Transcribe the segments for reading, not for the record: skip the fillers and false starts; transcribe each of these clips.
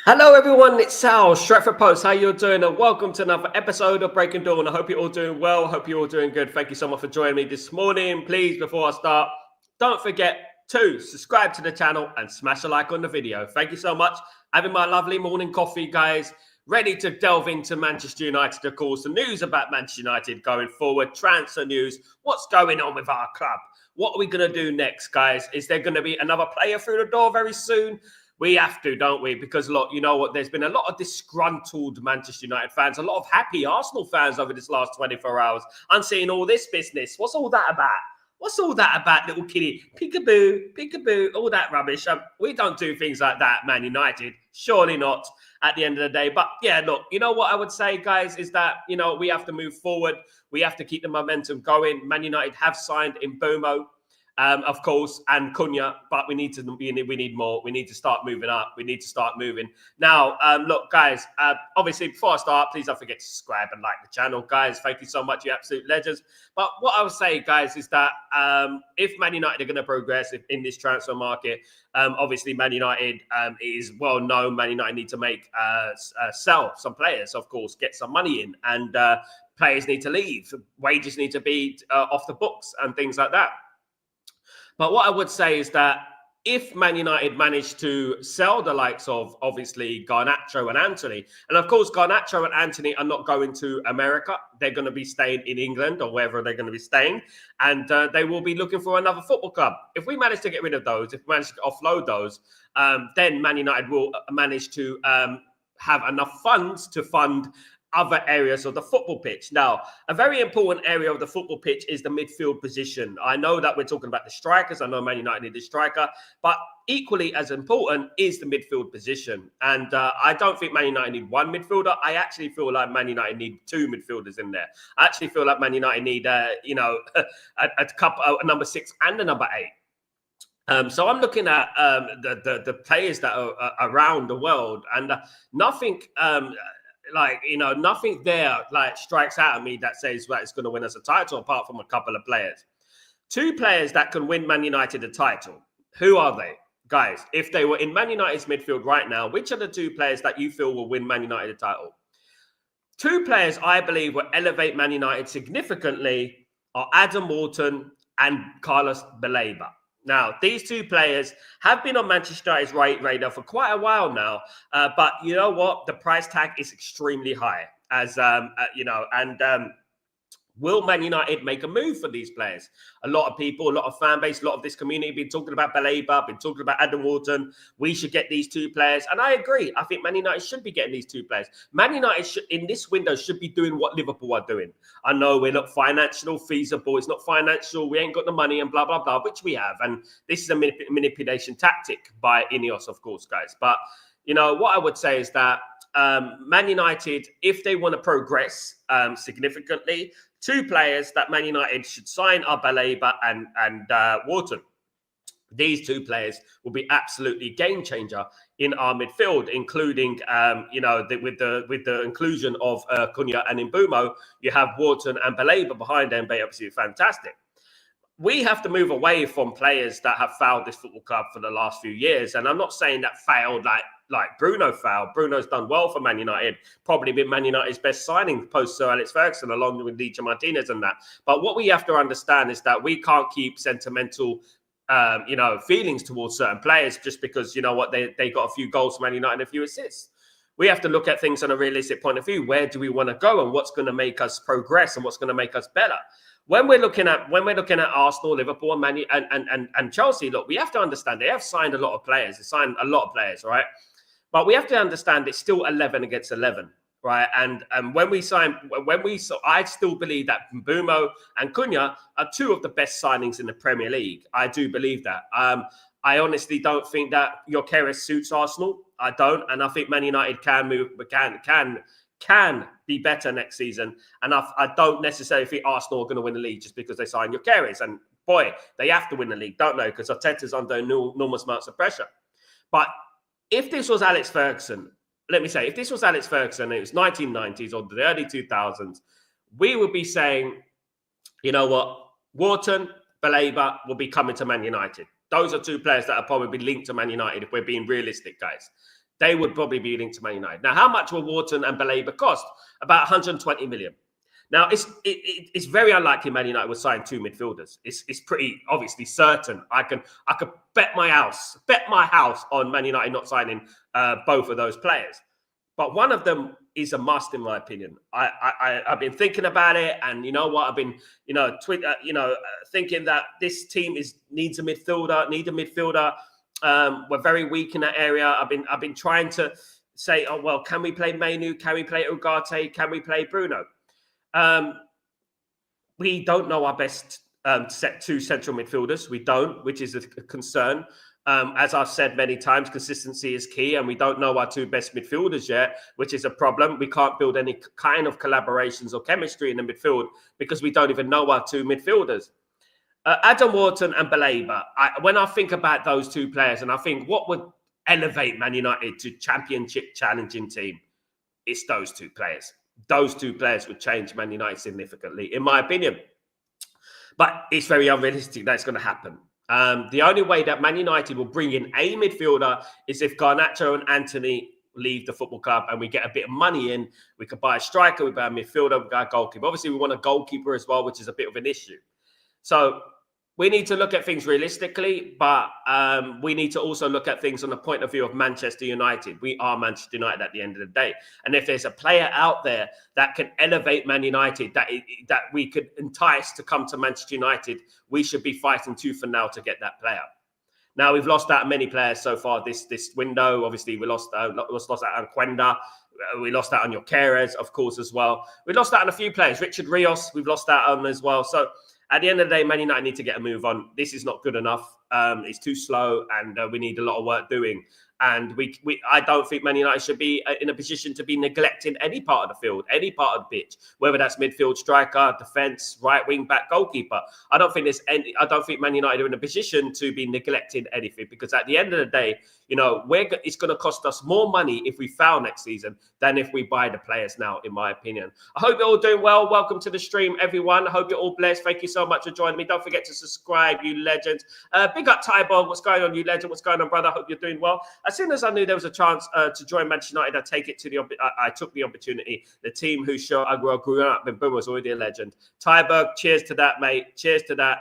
Hello everyone, it's Sal, Stretford Post. How you doing? And welcome to another episode of Breaking Dawn. I hope you're all doing well. Hope you're all doing good. Thank you so much for joining me this morning. Please, before I start, don't forget to subscribe to the channel and smash a like on the video. Thank you so much. Having my lovely morning coffee, guys. Ready to delve into Manchester United, of course. The news about Manchester United going forward, transfer news, what's going on with our club? What are we going to do next, guys? Is there going to be another player through the door very soon? We have to, don't we? Because, look, you know what? There's been a lot of disgruntled Manchester United fans, a lot of happy Arsenal fans over this last 24 hours. I'm seeing all this business. What's all that about? What's all that about, little kitty? Peekaboo, peekaboo, all that rubbish. We don't do things like that, Man United. Surely not at the end of the day. But, yeah, look, you know what I would say, guys, is that, you know, we have to move forward. We have to keep the momentum going. Man United have signed Mbeumo. Of course, and Cunha, but we need more. We need to start moving up. We need to start moving. Now, look, guys, obviously, before I start, please don't forget to subscribe and like the channel. Guys, thank you so much, you absolute legends. But what I would say, guys, is that if Man United are going to progress in this transfer market, obviously, Man United is well known. Man United need to sell some players, of course, get some money in, and players need to leave. Wages need to be off the books and things like that. But what I would say is that if Man United manage to sell the likes of, obviously, Garnacho and Anthony, and of course, Garnacho and Anthony are not going to America. They're going to be staying in England or wherever they're going to be staying, and they will be looking for another football club. If we manage to get rid of those, if we manage to offload those, then Man United will manage to have enough funds to fund other areas of the football pitch. Now, a very important area of the football pitch is the midfield position. I know that we're talking about the strikers. I know Man United need a striker, but equally as important is the midfield position. And I don't think Man United need one midfielder. I actually feel like Man United need two midfielders in there. I actually feel like Man United need, a couple, a number 6 and a number 8. So I'm looking at the players that are around the world, and nothing nothing there strikes out at me that says that it's going to win us a title, apart from a couple of players. 2 players that can win Man United a title. Who are they? Guys, if they were in Man United's midfield right now, which are the 2 players that you feel will win Man United a title? 2 players I believe will elevate Man United significantly are Adam Wharton and Carlos Baleba. Now, these 2 players have been on Manchester United's radar for quite a while now, but you know what? The price tag is extremely high, will Man United make a move for these players? A lot of people, a lot of fan base, a lot of this community have been talking about Baleba, been talking about Adam Wharton. We should get these 2 players. And I agree. I think Man United should be getting these 2 players. Man United in this window should be doing what Liverpool are doing. I know we're not financial feasible. It's not financial. We ain't got the money and blah, blah, blah, which we have. And this is a manipulation tactic by INEOS, of course, guys. But, you know, what I would say is that Man United, if they want to progress significantly, 2 players that Man United should sign are Baleba and Wharton. These 2 players will be absolutely game changer in our midfield, including, with the inclusion of Cunha and Mbeumo, you have Wharton and Baleba behind them. They're absolutely fantastic. We have to move away from players that have failed this football club for the last few years. And I'm not saying that failed like Bruno failed. Bruno's done well for Man United, probably been Man United's best signing post Sir Alex Ferguson, along with Licha Martinez and that. But what we have to understand is that we can't keep sentimental feelings towards certain players just because, you know what, they got a few goals for Man United and a few assists. We have to look at things on a realistic point of view. Where do we want to go and what's going to make us progress and what's going to make us better? When we're looking at Arsenal, Liverpool, and Chelsea, look, we have to understand they have signed a lot of players. They signed a lot of players, right? But we have to understand it's still 11 against 11, right? And I still believe that Mbeumo and Cunha are 2 of the best signings in the Premier League. I do believe that. I honestly don't think that Gyokeres suits Arsenal. I don't, and I think Man United can move, but can be better next season. And I don't necessarily think Arsenal are going to win the league just because they signed Gyokeres. And boy, they have to win the league, don't they? Because Arteta's under enormous amounts of pressure. But if this was Alex Ferguson, if this was Alex Ferguson, it was 1990s or the early 2000s, we would be saying, you know what, Wharton, Baleba will be coming to Man United. Those are 2 players that are probably linked to Man United if we're being realistic, guys. they would probably be linked to Man United. Now, how much will Wharton and Baleba cost? About 120 million. Now, it's very unlikely Man United will sign 2 midfielders. It's pretty obviously certain. I could bet my house on Man United not signing both of those players. But one of them is a must, in my opinion. I've been thinking about it, and you know what? I've been, thinking that this team needs a midfielder. We're very weak in that area. I've been trying to say, oh well, can we play Mainu? Can we play Ugarte? Can we play Bruno? We don't know our best set 2 central midfielders. We don't, which is a concern. As I've said many times, consistency is key, and we don't know our 2 best midfielders yet, which is a problem. We can't build any kind of collaborations or chemistry in the midfield because we don't even know our 2 midfielders. Adam Wharton and Baleba, when I think about those 2 players, and I think what would elevate Man United to championship challenging team, it's those 2 players. Those 2 players would change Man United significantly, in my opinion. But it's very unrealistic that it's going to happen. The only way that Man United will bring in a midfielder is if Garnacho and Anthony leave the football club and we get a bit of money in. We could buy a striker, we buy a midfielder, we buy a goalkeeper. Obviously, we want a goalkeeper as well, which is a bit of an issue. So we need to look at things realistically, but we need to also look at things on the point of view of Manchester United. We are Manchester United at the end of the day. And if there's a player out there that can elevate Man United, that we could entice to come to Manchester United, we should be fighting tooth and nail to get that player. Now, we've lost out on many players so far this window. Obviously, we lost out on Quenda. We lost out on Gyokeres, of course, as well. We lost out on a few players. Richard Rios, we've lost out on as well. So at the end of the day, Man United need to get a move on. This is not good enough. It's too slow, and we need a lot of work doing. And I don't think Man United should be in a position to be neglecting any part of the field, any part of the pitch, whether that's midfield, striker, defence, right wing back, goalkeeper. I don't think Man United are in a position to be neglecting anything, because at the end of the day, it's going to cost us more money if we fail next season than if we buy the players now, in my opinion. I hope you're all doing well. Welcome to the stream, everyone. I hope you're all blessed. Thank you so much for joining me. Don't forget to subscribe, you legends. Big up Tybog. What's going on, you legend? What's going on, brother? I hope you're doing well. As soon as I knew there was a chance to join Manchester United, I took the opportunity. The team who I grew up in Boom was already a legend. Tyberg, cheers to that, mate. Cheers to that.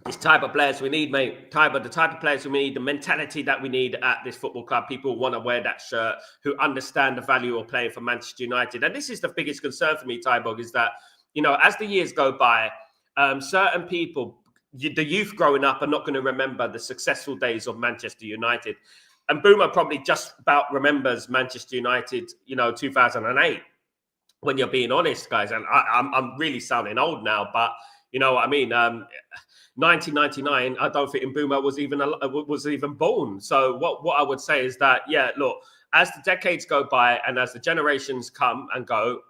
This type of players we need, mate. The type of players we need, the mentality that we need at this football club. People want to wear that shirt, who understand the value of playing for Manchester United. And this is the biggest concern for me, Tyberg, is that, as the years go by, certain people, the youth growing up, are not going to remember the successful days of Manchester United. And Boomer probably just about remembers Manchester United, 2008, when you're being honest, guys. And I'm really sounding old now, but you know what I mean? 1999, I don't think Mbeumo was even born. So what I would say is that, yeah, look, as the decades go by and as the generations come and go,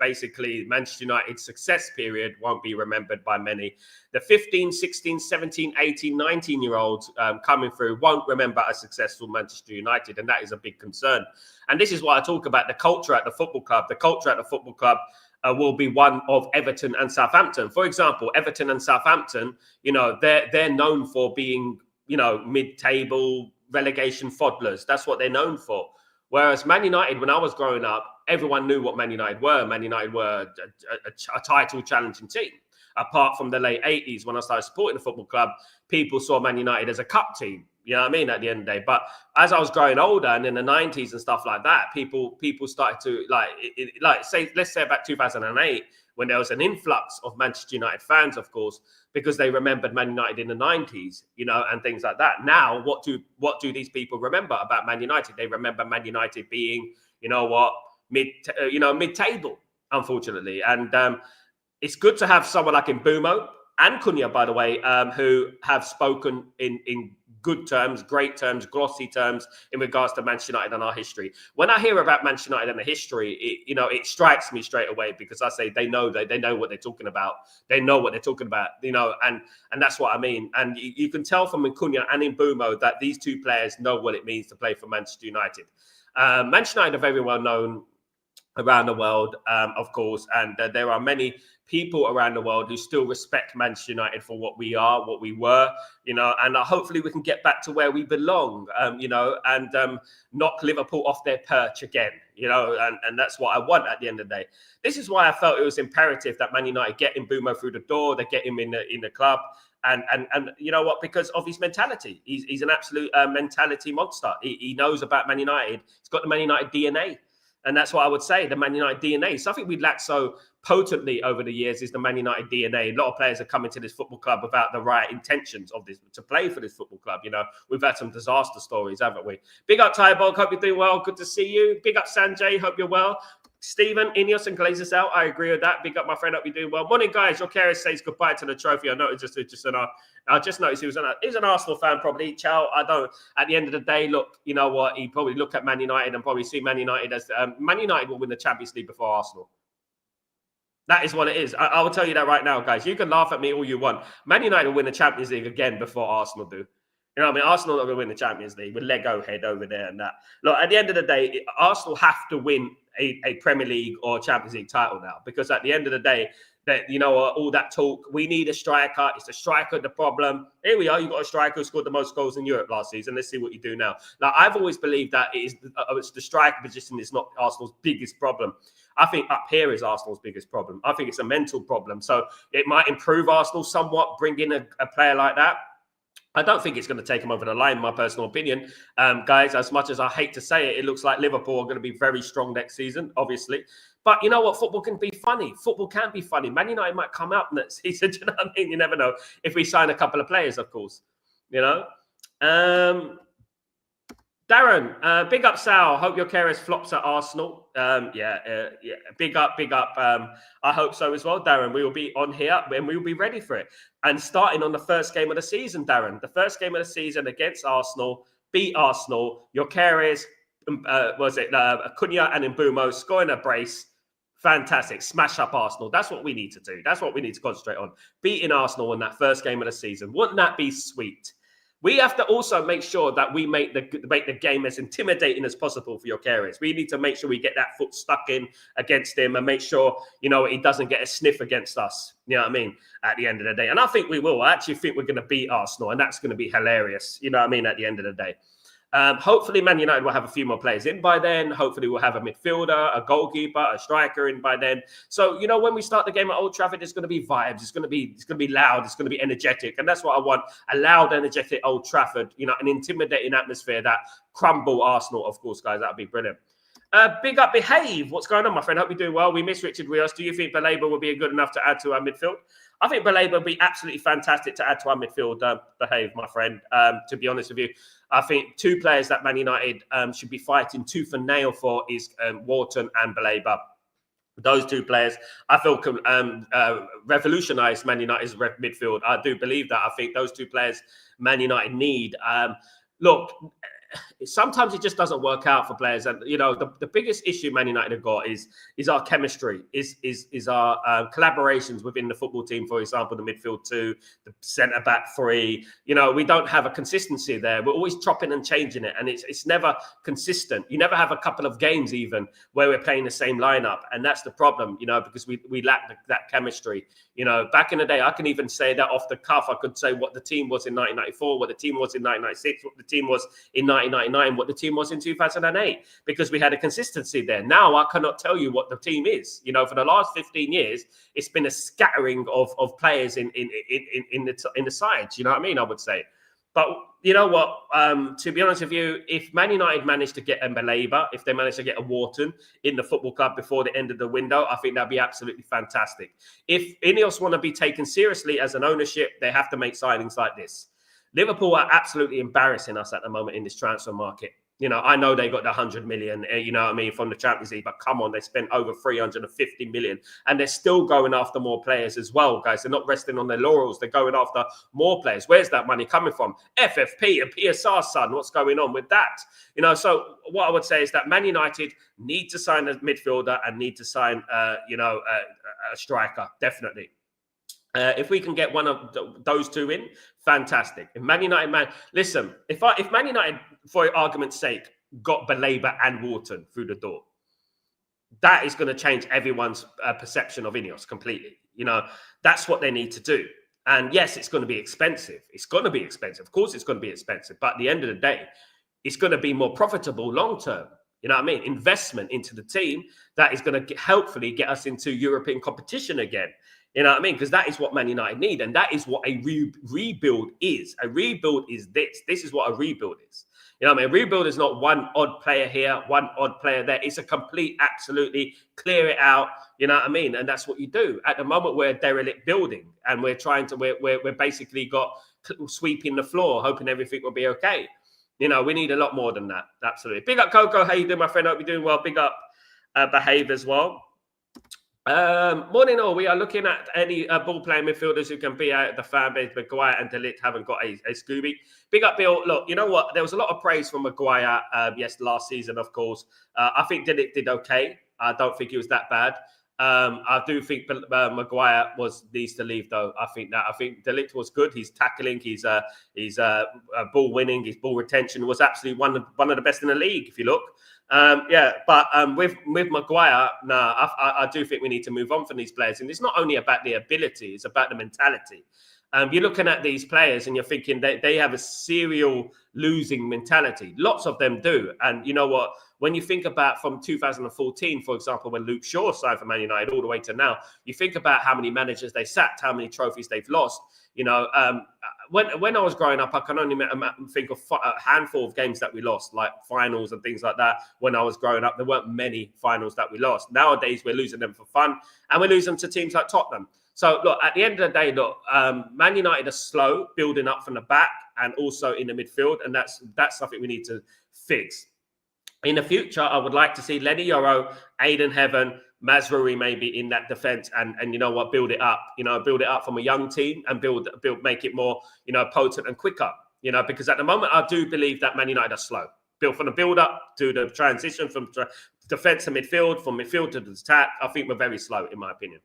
basically Manchester United's success period won't be remembered by many. The 15, 16, 17, 18, 19-year-olds coming through won't remember a successful Manchester United, and that is a big concern. And this is why I talk about the culture at the football club. The culture at the football club will be one of Everton and Southampton. For example, Everton and Southampton, they're known for being, mid-table relegation fodlers. That's what they're known for. Whereas Man United, when I was growing up, everyone knew what Man United were. Man United were a title challenging team. Apart from the late 80s, when I started supporting the football club, people saw Man United as a cup team. You know what I mean? At the end of the day. But as I was growing older and in the 90s and stuff like that, people started to let's say about 2008, when there was an influx of Manchester United fans, of course, because they remembered Man United in the 90s, and things like that. Now, what do these people remember about Man United? They remember Man United being, mid-table, unfortunately. And it's good to have someone like Mbeumo and Cunha, by the way, who have spoken in good terms, great terms, glossy terms in regards to Manchester United and our history. When I hear about Manchester United and the history, it strikes me straight away, because I say they know what they're talking about. They know what they're talking about, and that's what I mean. And you can tell from Cunha and Mbeumo that these two players know what it means to play for Manchester United. Manchester United are very well known around the world, of course, and there are many people around the world who still respect Manchester United for what we are, what we were, and hopefully we can get back to where we belong, and knock Liverpool off their perch again, and that's what I want at the end of the day. This is why I felt it was imperative that Man United get Mbeumo through the door, they get him in the club. And you know what? Because of his mentality, he's an absolute mentality monster. He knows about Man United. He's got the Man United DNA. And that's what I would say, the Man United DNA. Something we lacked so potently over the years is the Man United DNA. A lot of players are coming to this football club without the right intentions of this to play for this football club. We've had some disaster stories, haven't we? Big up, Tybog. Hope you're doing well. Good to see you. Big up, Sanjay. Hope you're well. Stephen, INEOS and Glazers out. I agree with that. Big up, my friend. Hope you're doing well. Morning, guys. Gyokeres says goodbye to the trophy. I noticed I just noticed he's an Arsenal fan, probably. Chow, I don't. At the end of the day, look, you know what? He probably look at Man United and probably see Man United as Man United will win the Champions League before Arsenal. That is what it is. I will tell you that right now, guys. You can laugh at me all you want. Man United will win the Champions League again before Arsenal do. You know what I mean? Arsenal are going to win the Champions League with Lego head over there and that. Look, at the end of the day, Arsenal have to win a Premier League or Champions League title now, because at the end of the day, that all that talk, we need a striker. It's the striker the problem. Here we are. You got a striker who scored the most goals in Europe last season. Let's see what you do now. Now, I've always believed that it's the striker position is not Arsenal's biggest problem. I think up here is Arsenal's biggest problem. I think it's a mental problem. So it might improve Arsenal somewhat, bring in a player like that. I don't think it's going to take them over the line, my personal opinion. Guys, as much as I hate to say it, it looks like Liverpool are going to be very strong next season, obviously. But you know what? Football can be funny. Football can be funny. Man United might come out next season. Do you know what I mean? You never know. If we sign a couple of players, of course. Darren, big up Sal. Hope Gyokeres flops at Arsenal. Yeah. Big up. I hope so as well, Darren. We will be on here and we will be ready for it. And starting on the first game of the season, Darren. The first game of the season against Arsenal, beat Arsenal. Gyokeres, Acuna and Mbeumo scoring a brace. Fantastic. Smash up Arsenal. That's what we need to do. That's what we need to concentrate on. Beating Arsenal in that first game of the season. Wouldn't that be sweet? We have to also make sure that we make the game as intimidating as possible for Gyokeres. We need to make sure we get that foot stuck in against him and make sure, he doesn't get a sniff against us. You know what I mean? At the end of the day. And I think we will. I actually think we're going to beat Arsenal, and that's going to be hilarious. You know what I mean? At the end of the day. Hopefully, Man United will have a few more players in by then. Hopefully, we'll have a midfielder, a goalkeeper, a striker in by then. So, when we start the game at Old Trafford, it's going to be vibes. It's going to be loud. It's going to be energetic, and that's what I want: a loud, energetic Old Trafford. An intimidating atmosphere that crumble Arsenal. Of course, guys, that'd be brilliant. Big up, Behave. What's going on, my friend? Hope you're doing well. We miss Richard Rios. Do you think Baleba will be good enough to add to our midfield? I think Baleba will be absolutely fantastic to add to our midfield. Behave, my friend. To be honest with you, I think two players that Man United should be fighting tooth and nail for is Wharton and Baleba. Those two players, I feel, can revolutionise Man United's midfield. I do believe that. I think those two players Man United need. Look, sometimes it just doesn't work out for players, and the biggest issue Man United have got is our chemistry, is our collaborations within the football team. For example, the midfield two, the centre back three. We don't have a consistency there. We're always chopping and changing it, and it's never consistent. You never have a couple of games even where we're playing the same lineup, and that's the problem. Because we lack that chemistry. Back in the day, I can even say that off the cuff. I could say what the team was in 1994, what the team was in 1996, what the team was in 1999, what the team was in 2008, because we had a consistency there. Now I cannot tell you what the team is. For the last 15 years, it's been a scattering of players in the sides. You know what I mean? I would say. But you know what? To be honest with you, if Man United managed to get a Baleba, if they managed to get a Wharton in the football club before the end of the window, I think that'd be absolutely fantastic. If INEOS want to be taken seriously as an ownership, they have to make signings like this. Liverpool are absolutely embarrassing us at the moment in this transfer market. I know they got the 100 million, from the Champions League, but come on, they spent over 350 million and they're still going after more players as well, guys. They're not resting on their laurels. They're going after more players. Where's that money coming from? FFP and PSR, son. What's going on with that? So what I would say is that Man United need to sign a midfielder and need to sign, a striker, definitely. If we can get one of those two in, fantastic. If Man United, listen, if Man United, for argument's sake, got Baleba and Wharton through the door, that is going to change everyone's perception of INEOS completely. That's what they need to do. And yes, it's going to be expensive. It's going to be expensive. Of course, it's going to be expensive. But at the end of the day, it's going to be more profitable long term. You know what I mean? Investment into the team that is going to hopefully get us into European competition again. You know what I mean? Because that is what Man United need. And that is what a rebuild is. A rebuild is this. This is what a rebuild is. You know what I mean? A rebuild is not one odd player here, one odd player there. It's a complete, absolutely clear it out. You know what I mean? And that's what you do. At the moment, we're a derelict building, and we're basically got sweeping the floor, hoping everything will be okay. We need a lot more than that. Absolutely. Big up, Coco. How you doing, my friend? Hope you're doing well. Big up, Behave as well. Morning all. We are looking at any ball playing midfielders who can be out of the fan base. Maguire and De Ligt haven't got a Scooby. Big up, Bill. Look, you know what? There was a lot of praise from Maguire, last season, of course. I think De Ligt did okay. I don't think he was that bad. I do think Maguire needs to leave, though. I think De Ligt was good. He's tackling, he's ball winning, his ball retention was absolutely one of the best in the league, if you look. But with Maguire, I do think we need to move on from these players. And it's not only about the ability, it's about the mentality. You're looking at these players and you're thinking they have a serial losing mentality. Lots of them do. And you know what? When you think about from 2014, for example, when Luke Shaw signed for Man United all the way to now, you think about how many managers they sacked, how many trophies they've lost. When I was growing up, I can only think of a handful of games that we lost, like finals and things like that. When I was growing up, there weren't many finals that we lost. Nowadays, we're losing them for fun, and we're losing them to teams like Tottenham. So, look, at the end of the day, Man United are slow building up from the back and also in the midfield, and that's something we need to fix. In the future, I would like to see Lenny Yoro, Aiden Heaven, Mazraoui maybe in that defense, and you know what, build it up. Build it up from a young team and make it more, potent and quicker. Because at the moment, I do believe that Man United are slow. Built from the build up to the transition from defense to midfield, from midfield to the attack. I think we're very slow, in my opinion.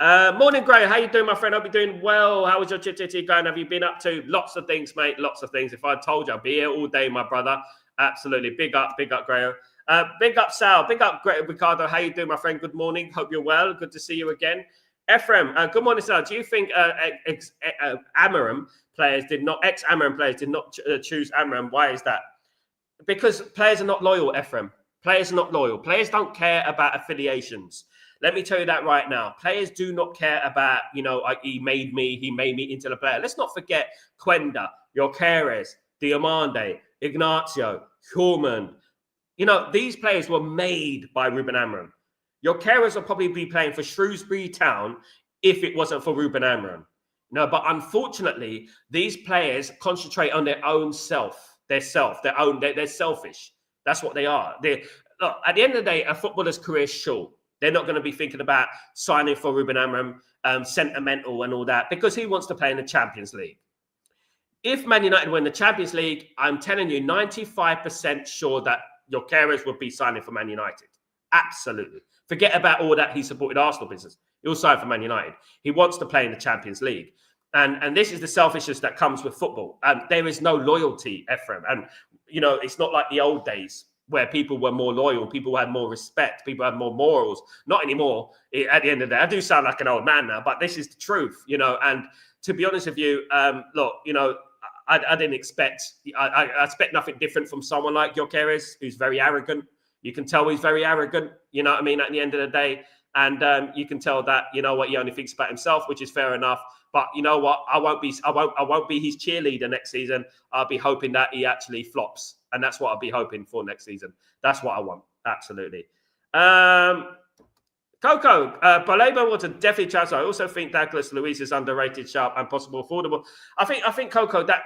Morning, Gray. How you doing, my friend? Hope you're doing well. How was your chitty going? Have you been up to? Lots of things, mate. Lots of things. If I told you, I'd be here all day, my brother. Absolutely. Big up, Gray. Big up, Sal. Big up, Ricardo. How you doing, my friend? Good morning. Hope you're well. Good to see you again. Ephraim, good morning, Sal. Do you think Amorim players did not choose Amorim? Why is that? Because players are not loyal, Ephraim. Players are not loyal. Players don't care about affiliations. Let me tell you that right now. Players do not care about, he made me into the player. Let's not forget Quenda, Gyokeres, Diomande, Ignacio, Hurman. These players were made by Ruben Amorim. Gyokeres will probably be playing for Shrewsbury Town if it wasn't for Ruben Amorim. But unfortunately, these players concentrate on their own self. They're selfish. That's what they are. Look, at the end of the day, a footballer's career is short. They're not going to be thinking about signing for Ruben Amorim, sentimental and all that, because he wants to play in the Champions League. If Man United win the Champions League, I'm telling you, 95% sure that Gyokeres would be signing for Man United. Absolutely. Forget about all that he supported Arsenal business. He'll sign for Man United. He wants to play in the Champions League. And this is the selfishness that comes with football. There is no loyalty, Ephraim. And, it's not like the old days where people were more loyal, people had more respect, people had more morals. Not anymore. At the end of the day, I do sound like an old man now, but this is the truth, And to be honest with you, look, I didn't expect, I expect nothing different from someone like Gyokeres, who's very arrogant. You can tell he's very arrogant, you know what I mean, at the end of the day. And you can tell that, he only thinks about himself, which is fair enough. But you know what? I won't be his cheerleader next season. I'll be hoping that he actually flops. And that's what I'll be hoping for next season. That's what I want. Absolutely. Coco, Baleba was a definitely chance. I also think Douglas Luiz is underrated, sharp, and possible affordable. I think Coco, that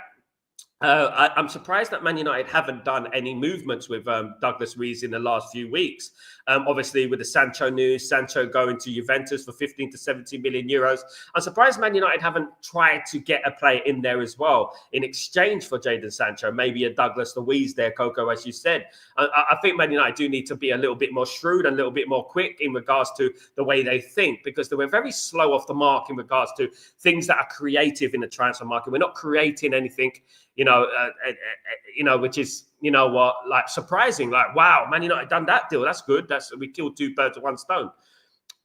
I'm surprised that Man United haven't done any movements with Douglas Luiz in the last few weeks. Obviously, with the Sancho news, Sancho going to Juventus for 15 to 17 million euros. I'm surprised Man United haven't tried to get a player in there as well in exchange for Jadon Sancho. Maybe a Douglas Luiz there, Coco, as you said. I think Man United do need to be a little bit more shrewd and a little bit more quick in regards to the way they think, because they were very slow off the mark in regards to things that are creative in the transfer market. We're not creating anything which is, like surprising. Like, wow, Man United done that deal. That's good. We killed two birds with one stone.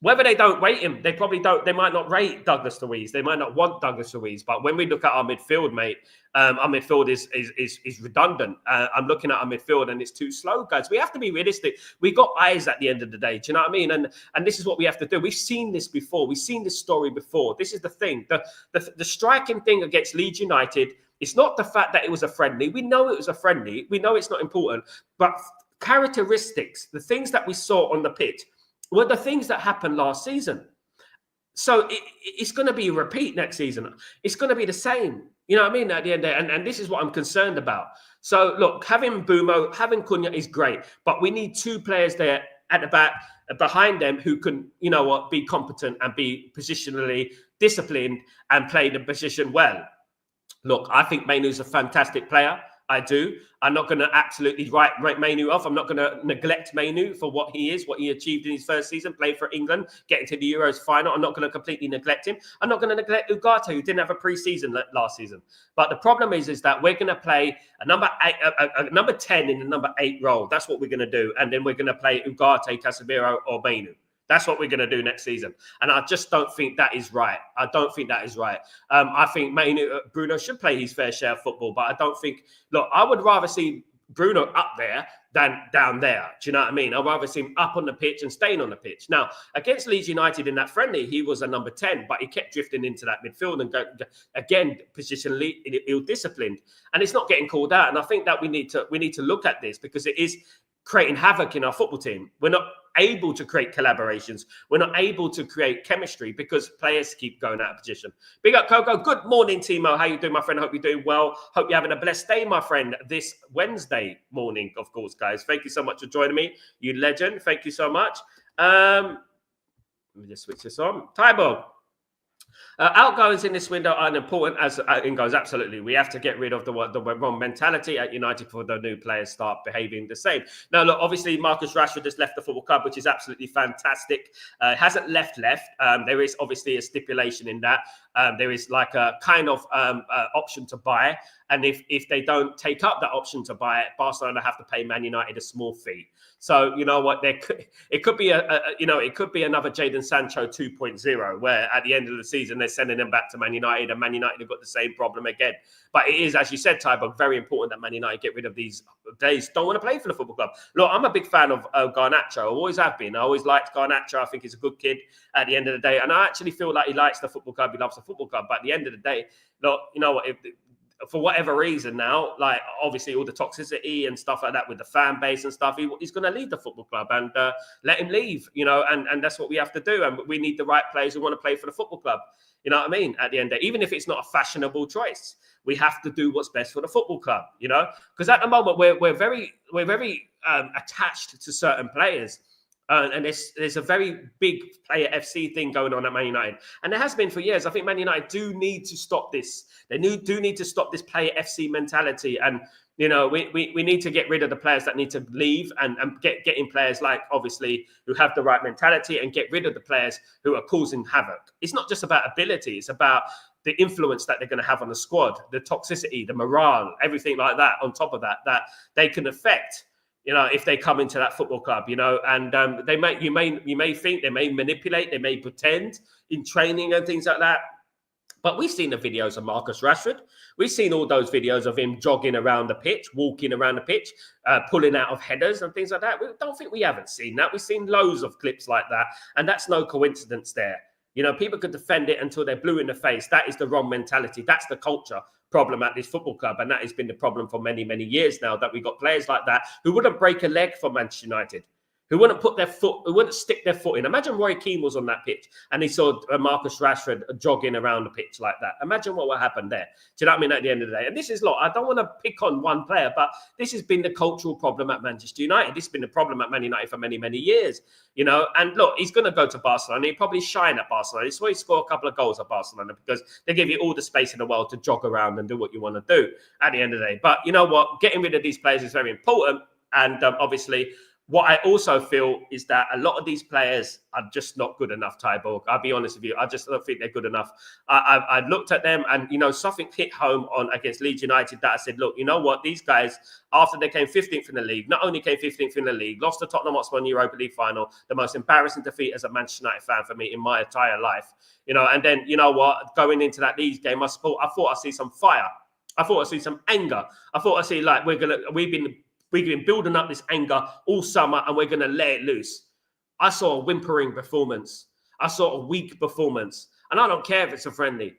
Whether they don't rate him, they probably don't. They might not rate Douglas Luiz. They might not want Douglas Luiz. But when we look at our midfield, mate, our midfield is redundant. I'm looking at our midfield and it's too slow, guys. We have to be realistic. We got eyes at the end of the day. Do you know what I mean? And this is what we have to do. We've seen this before. We've seen this story before. This is the thing. The striking thing against Leeds United, it's not the fact that it was a friendly. We know it was a friendly. We know it's not important. But characteristics, the things that we saw on the pitch, were the things that happened last season. So it's going to be a repeat next season. It's going to be the same. You know what I mean? At the end of the day, and this is what I'm concerned about. So look, having Bumo, having Cunha is great, but we need two players there at the back, behind them, who can, be competent and be positionally disciplined and play the position well. Look, I think Mainoo's a fantastic player. I do. I'm not going to absolutely write Mainoo off. I'm not going to neglect Mainoo for what he is, what he achieved in his first season, played for England, getting to the Euros final. I'm not going to completely neglect him. I'm not going to neglect Ugarte, who didn't have a pre-season last season. But the problem is that we're going to play a number 10 in the number 8 role. That's what we're going to do. And then we're going to play Ugarte, Casemiro, or Mainoo. That's what we're going to do next season. And I just don't think that is right. I don't think that is right. I think Bruno should play his fair share of football, but I don't think... Look, I would rather see Bruno up there than down there. Do you know what I mean? I'd rather see him up on the pitch and staying on the pitch. Now, against Leeds United in that friendly, he was a number 10, but he kept drifting into that midfield and, again, positionally ill-disciplined. And it's not getting called out. And I think that we need to look at this, because it is creating havoc in our football team. We're not able to create collaborations. We're not able to create chemistry because players keep going out of position. Big up, Coco. Good morning, Timo. How you doing, my friend? Hope you're doing well. Hope you're having a blessed day, my friend, this Wednesday morning, of course, guys. Thank you so much for joining me. You legend. Thank you so much. Let me just switch this on. Tybo. Outgoings in this window are important as ingoes. Absolutely. We have to get rid of the wrong mentality at United for the new players start behaving the same. Now, look, obviously, Marcus Rashford just left the football club, which is absolutely fantastic. Hasn't left. There is obviously a stipulation in that. There is like a kind of option to buy. And if they don't take up that option to buy it, Barcelona have to pay Man United a small fee. So you know what? It could be another Jadon Sancho 2.0, where at the end of the season they're sending him back to Man United, and Man United have got the same problem again. But it is, as you said, Tybo, very important that Man United get rid of these days. Don't want to play for the football club. Look, I'm a big fan of Garnacho. I always have been. I always liked Garnacho. I think he's a good kid at the end of the day, and I actually feel like he likes the football club. He loves the football club. But at the end of the day, look, you know what? For whatever reason now, like obviously all the toxicity and stuff like that with the fan base and stuff, he's going to leave the football club, and let him leave, and that's what we have to do. And we need the right players who want to play for the football club. You know what I mean? At the end of the day, even if it's not a fashionable choice, we have to do what's best for the football club, because at the moment we're very attached to certain players. And there's a very big player FC thing going on at Man United. And there has been for years. I think Man United do need to stop this. They do need to stop this player FC mentality. And, we need to get rid of the players that need to leave and get in players like, obviously, who have the right mentality, and get rid of the players who are causing havoc. It's not just about ability. It's about the influence that they're going to have on the squad, the toxicity, the morale, everything like that on top of that they can affect. If they come into that football club, and you may think they may manipulate, they may pretend in training and things like that. But we've seen the videos of Marcus Rashford. We've seen all those videos of him jogging around the pitch, walking around the pitch, pulling out of headers and things like that. We don't think we haven't seen that. We've seen loads of clips like that. And that's no coincidence there. People could defend it until they're blue in the face. That is the wrong mentality. That's the culture problem at this football club. And that has been the problem for many, many years now, that we've got players like that who wouldn't break a leg for Manchester United, who wouldn't stick their foot in. Imagine Roy Keane was on that pitch and he saw Marcus Rashford jogging around the pitch like that. Imagine what would happen there. Do you know what I mean? At the end of the day. And this is, look, I don't want to pick on one player, but this has been the cultural problem at Manchester United. This has been the problem at Man United for many, many years. And look, he's going to go to Barcelona. He'll probably shine at Barcelona. He's going to score a couple of goals at Barcelona because they give you all the space in the world to jog around and do what you want to do at the end of the day. But you know what? Getting rid of these players is very important. And obviously, what I also feel is that a lot of these players are just not good enough, Tyborg. I'll be honest with you. I just don't think they're good enough. I looked at them and, something hit home against Leeds United that I said, look, you know what? These guys, after they came 15th in the league, not only came 15th in the league, lost to Tottenham Hotspur in the Europa League final, the most embarrassing defeat as a Manchester United fan for me in my entire life. And then, you know what? Going into that Leeds game, I thought I'd see some fire. I thought I'd see some anger. I thought I'd see we've been building up this anger all summer and we're going to let it loose. I saw a whimpering performance. I saw a weak performance. And I don't care if it's a friendly.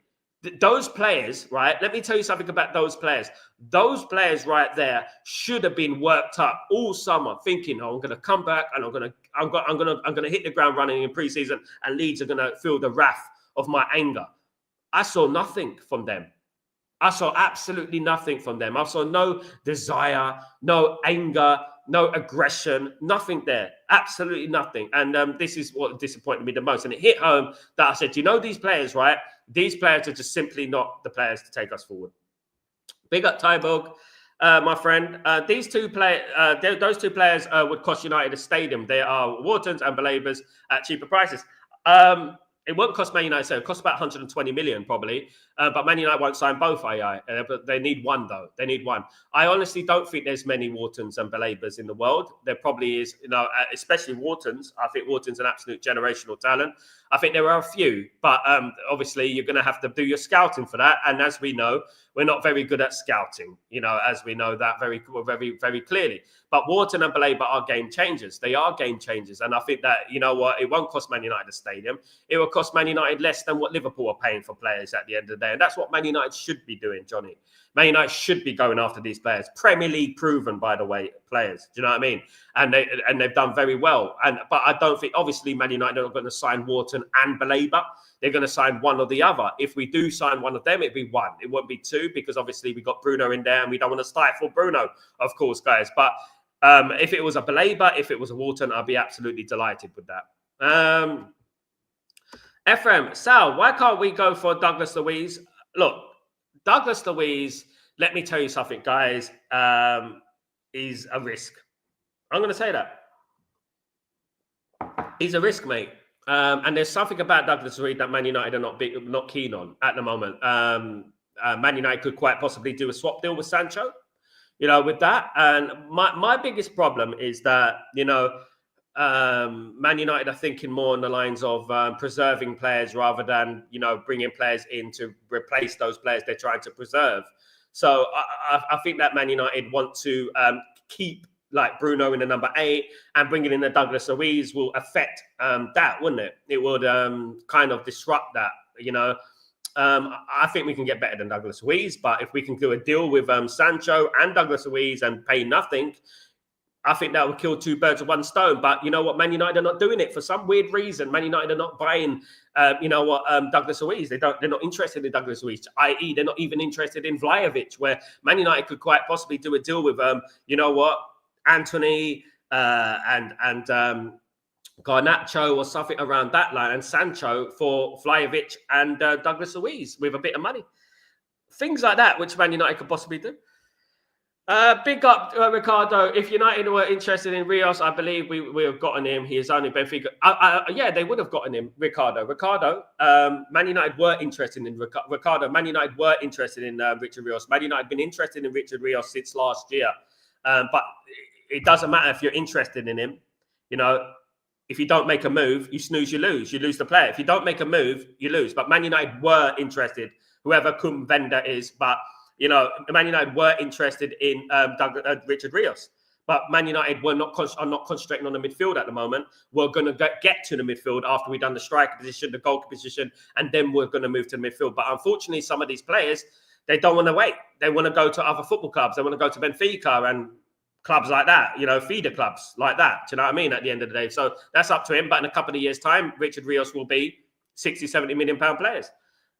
Those players, right? Let me tell you something about those players. Those players right there should have been worked up all summer, thinking, "Oh, I'm going to come back and I'm going to hit the ground running in preseason, and Leeds are going to feel the wrath of my anger." I saw nothing from them. I saw absolutely nothing from them. I saw no desire, no anger, no aggression, nothing there. Absolutely nothing. And this is what disappointed me the most. And it hit home that I said, these players, right? These players are just simply not the players to take us forward. Big up Tyborg, my friend. Those two players would cost United a stadium. They are Whartons and Belabours at cheaper prices. It won't cost Man United, so it costs about 120 million probably. But Man United won't sign both AI. But they need one, though. They need one. I honestly don't think there's many Whartons and Belabours in the world. There probably is, especially Whartons. I think Wharton's an absolute generational talent. I think there are a few, but obviously you're going to have to do your scouting for that. And as we know, we're not very good at scouting, as we know that very, very, very clearly. But Wharton and Belabour are game changers. They are game changers. And I think that, it won't cost Man United a stadium. It will cost Man United less than what Liverpool are paying for players at the end of the day. And that's what Man United should be doing, Johnny. Man United should be going after these players. Premier League proven, by the way, players. Do you know what I mean? And they've done very well. But I don't think, obviously, Man United are not going to sign Wharton and Belabour. They're going to sign one or the other. If we do sign one of them, it'd be one. It won't be two, because obviously we got Bruno in there and we don't want to stifle Bruno, of course, guys. But if it was a Belabour, if it was a Wharton, I'd be absolutely delighted with that. Ephraim, Sal, why can't we go for Douglas Luiz? Look, Douglas Luiz, let me tell you something, guys, is a risk. I'm going to say that. He's a risk, mate. And there's something about Douglas Luiz that Man United are not keen on at the moment. Man United could quite possibly do a swap deal with Sancho, with that. And my biggest problem is that, Man United are thinking more on the lines of preserving players rather than, bringing players in to replace those players they're trying to preserve. So I think that Man United want to keep like Bruno in the number 8 and bringing in the Douglas Luiz will affect that, wouldn't it? It would kind of disrupt that, I think we can get better than Douglas Luiz, but if we can do a deal with Sancho and Douglas Luiz and pay nothing, I think that would kill two birds with one stone. But you know what? Man United are not doing it for some weird reason. Man United are not buying, Douglas Luiz. They're not interested in Douglas Luiz, i.e., they're not even interested in Vlahovic, where Man United could quite possibly do a deal with, Anthony and Garnacho or something around that line, and Sancho for Vlahovic and Douglas Luiz with a bit of money. Things like that, which Man United could possibly do. Big up, Ricardo. If United were interested in Rios, I believe we have gotten him. He is only Benfica. Yeah, they would have gotten him, Ricardo. Man United were interested in Ricardo. Man United were interested in Richard Rios. Man United have been interested in Richard Rios since last year. But it doesn't matter if you're interested in him. If you don't make a move, you snooze, you lose. You lose the player. If you don't make a move, you lose. But Man United were interested, whoever Cum Venda is. But Man United were interested in Richard Rios, but Man United are not concentrating on the midfield at the moment. We're going to get to the midfield after we've done the striker position, the goalkeeper position, and then we're going to move to the midfield. But unfortunately, some of these players, they don't want to wait. They want to go to other football clubs. They want to go to Benfica and clubs like that, feeder clubs like that. Do you know what I mean? At the end of the day. So that's up to him. But in a couple of years' time, Richard Rios will be 60, 70 million pound players.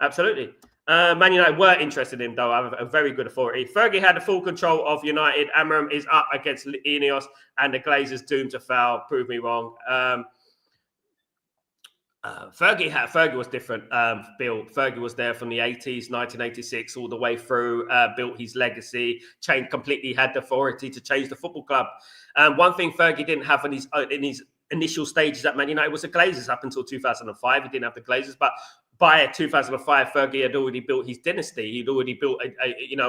Absolutely. Man United were interested in him, though. I have a very good authority. Fergie had the full control of United. Amorim is up against INEOS, and the Glazers doomed to fail. Prove me wrong. Fergie was different. Bill Fergie was there from the 80s, 1986, all the way through. Built his legacy, completely had the authority to change the football club. One thing Fergie didn't have in his initial stages at Man United was the Glazers. Up until 2005, he didn't have the Glazers, but by 2005, Fergie had already built his dynasty. He'd already built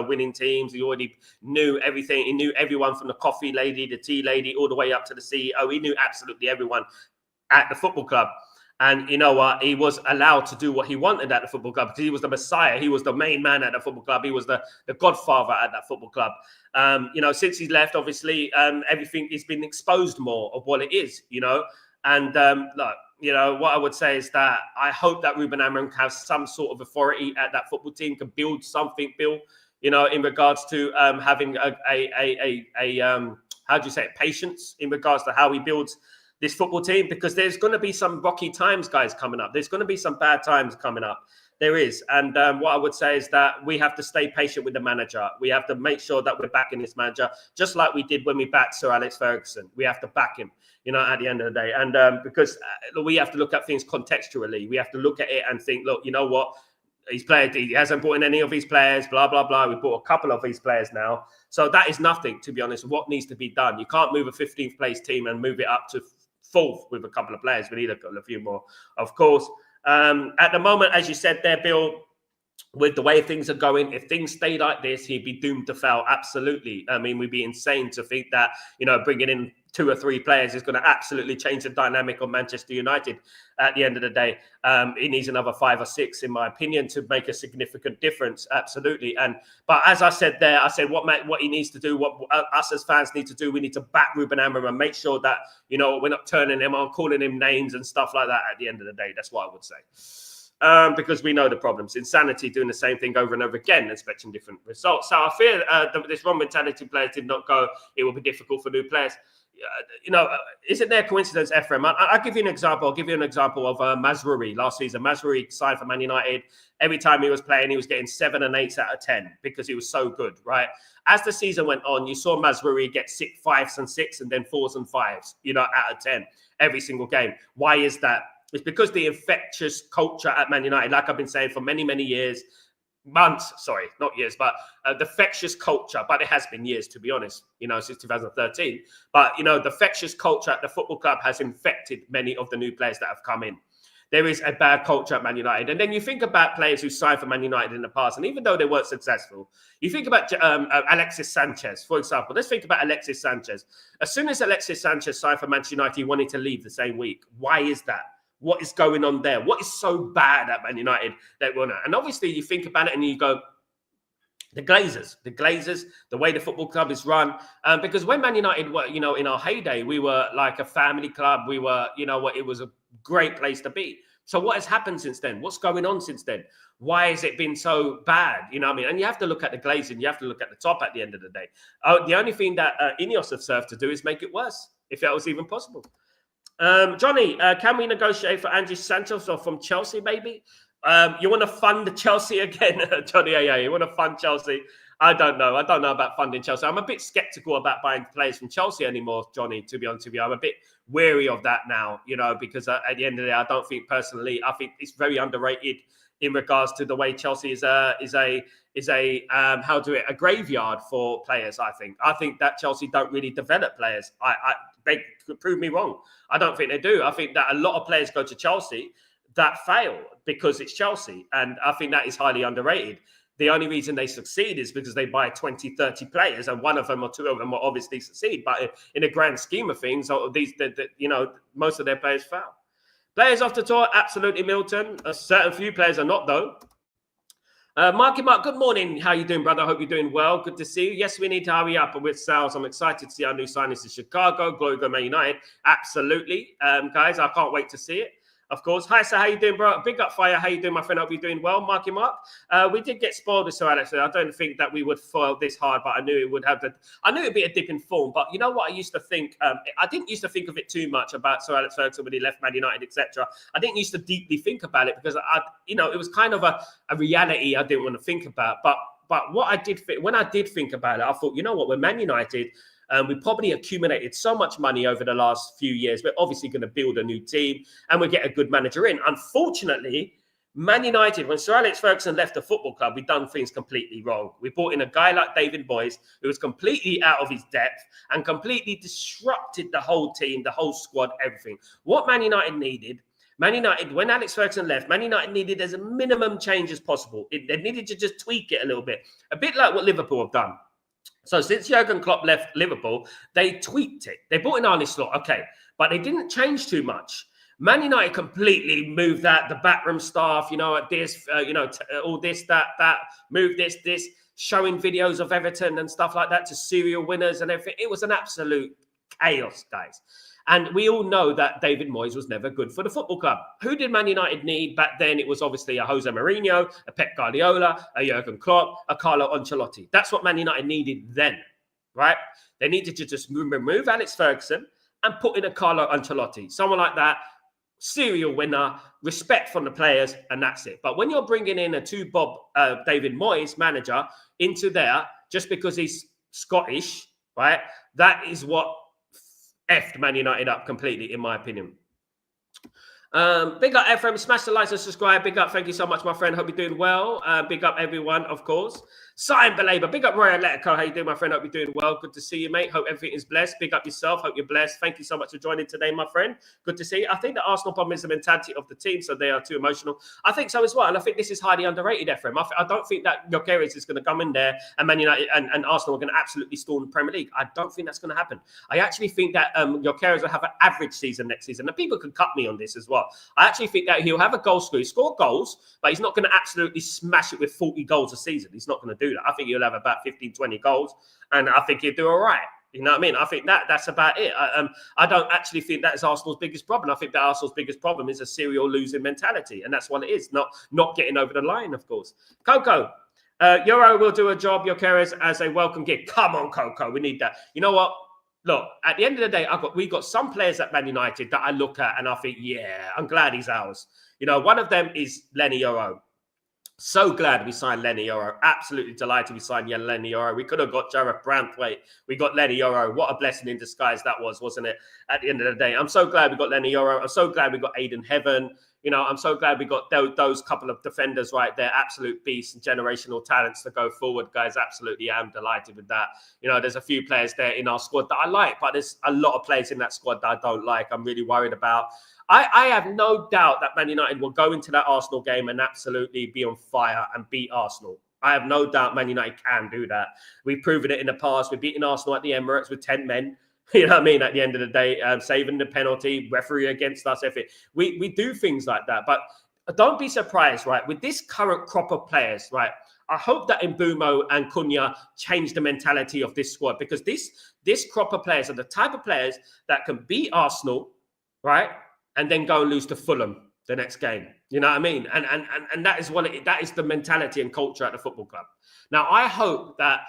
winning teams. He already knew everything. He knew everyone from the coffee lady, the tea lady, all the way up to the CEO. He knew absolutely everyone at the football club. And you know what? He was allowed to do what he wanted at the football club because he was the messiah. He was the main man at the football club. He was the godfather at that football club. Since he's left, obviously, everything has been exposed more of what it is, And what I would say is that I hope that Ruben Amorim has some sort of authority at that football team, can build something, Bill, in regards to having patience in regards to how he builds this football team, because there's going to be some rocky times, guys, coming up. There's going to be some bad times coming up. There is. And what I would say is that we have to stay patient with the manager. We have to make sure that we're backing this manager, just like we did when we backed Sir Alex Ferguson. We have to back him, at the end of the day. And because we have to look at things contextually. We have to look at it and think, look, you know what? He hasn't brought in any of his players, blah, blah, blah. We bought a couple of these players now. So that is nothing, to be honest, what needs to be done. You can't move a 15th place team and move it up to fourth with a couple of players. We need a few more, of course. At the moment, as you said there, Bill, with the way things are going, if things stay like this, he'd be doomed to fail. Absolutely. I mean, we'd be insane to think that, bringing in 2 or 3 players is going to absolutely change the dynamic of Manchester United at the end of the day. He needs another 5 or 6, in my opinion, to make a significant difference. Absolutely. But as I said there, I said what he needs to do, what us as fans need to do, we need to back Ruben Amorim and make sure that, we're not turning him on, calling him names and stuff like that at the end of the day. That's what I would say. Because we know the problems. Insanity, doing the same thing over and over again, expecting different results. So I fear this wrong mentality players did not go. It will be difficult for new players. Isn't there a coincidence, Ephraim? I'll give you an example. I'll give you an example of Mazraoui last season. Mazraoui signed for Man United. Every time he was playing, he was getting 7 and 8 out of 10 because he was so good, right? As the season went on, you saw Mazraoui get 5s and 6 and then 4s and 5s, out of 10 every single game. Why is that? It's because the infectious culture at Man United, like I've been saying for many, many years, not years, but the infectious culture, but it has been years, to be honest, since 2013. But, the infectious culture at the football club has infected many of the new players that have come in. There is a bad culture at Man United. And then you think about players who signed for Man United in the past, and even though they weren't successful, you think about Alexis Sanchez, for example. Let's think about Alexis Sanchez. As soon as Alexis Sanchez signed for Manchester United, he wanted to leave the same week. Why is that? What is going on there? What is so bad at Man United that we're not? And obviously you think about it and you go, the Glazers, the way the football club is run. Because when Man United were, in our heyday, we were like a family club. We were, it was a great place to be. So what has happened since then? What's going on since then? Why has it been so bad? And you have to look at the glazing. You have to look at the top at the end of the day. The only thing that INEOS have served to do is make it worse, if that was even possible. Johnny, can we negotiate for Angie Sancho from Chelsea, baby? You want to fund Chelsea again, Johnny? Yeah, you want to fund Chelsea? I don't know about funding Chelsea. I'm a bit skeptical about buying players from Chelsea anymore, Johnny, to be honest with you. I'm a bit wary of that now, because at the end of the day, I don't think personally, I think it's very underrated in regards to the way Chelsea is a graveyard for players. I think that Chelsea don't really develop players. They could prove me wrong. I don't think they do. I think that a lot of players go to Chelsea that fail because it's Chelsea. And I think that is highly underrated. The only reason they succeed is because they buy 20, 30 players, and one of them or two of them will obviously succeed. But in the grand scheme of things, most of their players fail. Players off the tour, absolutely, Milton. A certain few players are not, though. Marky Mark, good morning. How you doing, brother? I hope you're doing well. Good to see you. Yes, we need to hurry up with sales. I'm excited to see our new signings in Chicago. Glory go Man United. Absolutely. Guys, I can't wait to see it. Of course. Hi, sir. How you doing, bro? Big up, Fire. How you doing, my friend? Hope you're doing well. Marky Mark. We did get spoiled with Sir Alex. I don't think that we would foil this hard, but I knew it would have I knew it'd be a dip in form. But you know what I used to think? I didn't used to think of it too much about Sir Alex Ferguson when he left Man United, etc. I didn't used to deeply think about it because it was kind of a reality I didn't want to think about. But what I did when I did think about it, I thought, you know what? When Man United We probably accumulated so much money over the last few years. We're obviously going to build a new team and we'll get a good manager in. Unfortunately, Man United, when Sir Alex Ferguson left the football club, we've done things completely wrong. We brought in a guy like David Moyes, who was completely out of his depth and completely disrupted the whole team, the whole squad, everything. What Man United needed, when Alex Ferguson left, Man United needed as a minimum change as possible. They needed to just tweak it a little bit, a bit like what Liverpool have done. So since Jurgen Klopp left Liverpool, they tweaked it. They brought in Arne Slot, okay, but they didn't change too much. Man United completely moved that, the backroom staff, all this, that, move this, showing videos of Everton and stuff like that to serial winners and everything. It was an absolute chaos, guys. And we all know that David Moyes was never good for the football club. Who did Man United need back then? It was obviously a Jose Mourinho, a Pep Guardiola, a Jurgen Klopp, a Carlo Ancelotti. That's what Man United needed then, right? They needed to just remove Alex Ferguson and put in a Carlo Ancelotti, someone like that, serial winner, respect from the players, and that's it. But when you're bringing in a two-bob David Moyes manager into there just because he's Scottish, right? That is what effed Man United up completely, in my opinion. Big up FM, smash the like and subscribe. Big up, thank you so much, my friend. Hope you're doing well. Big up everyone, of course. Sign Belabor, big up Roy Atletico. How you doing, my friend? Hope you're doing well. Good to see you, mate. Hope everything is blessed. Big up yourself. Hope you're blessed. Thank you so much for joining today, my friend. Good to see you. I think the Arsenal problem is the mentality of the team, so they are too emotional. I think so as well, and I think this is highly underrated, FM. I don't think that Gyokeres is going to come in there and Man United and Arsenal are going to absolutely storm the Premier League. I don't think that's going to happen. I actually think that Gyokeres will have an average season next season, and people can cut me on this as well. I actually think that he'll have a goal score. He'll score goals, but he's not going to absolutely smash it with 40 goals a season. He's not going to do that. I think he'll have about 15, 20 goals, and I think he'll do all right. You know what I mean? I think that's about it. I don't actually think that is Arsenal's biggest problem. I think that Arsenal's biggest problem is a serial losing mentality, and that's what it is, not getting over the line, of course. Coco, Euro will do a job, Gyokeres, as a welcome gift. Come on, Coco, we need that. You know what? Look, at the end of the day, we got some players at Man United that I look at and I think, yeah, I'm glad he's ours. You know, one of them is Lenny Yoro. So glad we signed Lenny Yoro. Absolutely delighted we signed Lenny Yoro. We could have got Jarrett Branthwaite. We got Lenny Yoro. What a blessing in disguise that was, wasn't it? At the end of the day, I'm so glad we got Lenny Yoro. I'm so glad we got Aiden Heaven. You know, I'm so glad we got those couple of defenders right there, absolute beasts and generational talents to go forward, guys. Absolutely, I'm delighted with that. You know, there's a few players there in our squad that I like, but there's a lot of players in that squad that I don't like. I'm really worried about. I have no doubt that Man United will go into that Arsenal game and absolutely be on fire and beat Arsenal. I have no doubt Man United can do that. We've proven it in the past. We've beaten Arsenal at the Emirates with 10 men. You know what I mean? At the end of the day, saving the penalty, referee against us. We do things like that. But don't be surprised, right? With this current crop of players, right? I hope that Mbeumo and Cunha change the mentality of this squad, because this crop of players are the type of players that can beat Arsenal, right? And then go and lose to Fulham the next game. You know what I mean? And that is that is the mentality and culture at the football club. Now, I hope that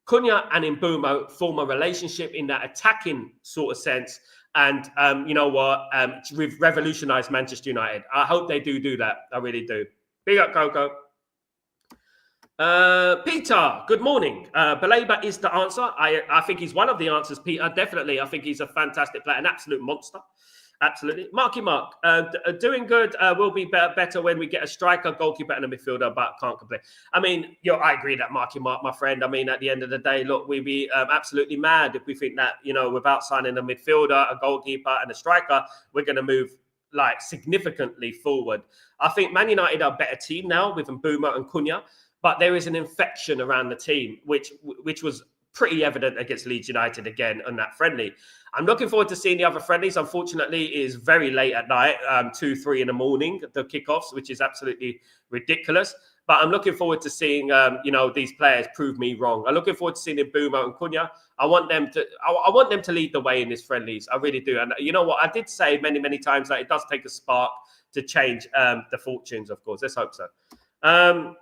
Cunha and Mbeumo form a relationship in that attacking sort of sense. And you know what? We've revolutionized Manchester United. I hope they do that. I really do. Big up, Coco. Peter, good morning. Belabor is the answer. I think he's one of the answers, Peter. Definitely. I think he's a fantastic player, an absolute monster. Absolutely. Marky Mark, doing good. Will be better when we get a striker, goalkeeper, and a midfielder, but can't complain. I mean, I agree that Marky Mark, my friend. I mean, at the end of the day, look, we'd be absolutely mad if we think that, without signing a midfielder, a goalkeeper, and a striker, we're going to move like significantly forward. I think Man United are a better team now with Mbeumo and Cunha, but there is an infection around the team, which was pretty evident against Leeds United again on that friendly. I'm looking forward to seeing the other friendlies. Unfortunately, it is very late at night, 2, 3 in the morning, the kickoffs, which is absolutely ridiculous. But I'm looking forward to seeing, these players prove me wrong. I'm looking forward to seeing Mbeumo and Cunha. I want them to lead the way in this friendlies. I really do. And you know what? I did say many, many times that it does take a spark to change the fortunes, of course. Let's hope so.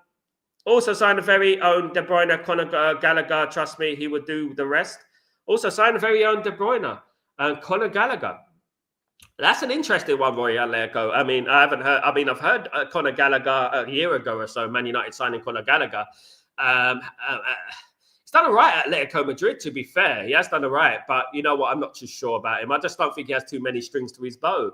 Also signed a very own De Bruyne, Conor Gallagher. Trust me, he would do the rest. Also signed a very own De Bruyne and Conor Gallagher. That's an interesting one, Roy Atletico. I mean, I've heard Conor Gallagher a year ago or so, Man United signing Conor Gallagher. It's done all right at Atletico Madrid, to be fair. He has done all right. But you know what? I'm not too sure about him. I just don't think he has too many strings to his bow.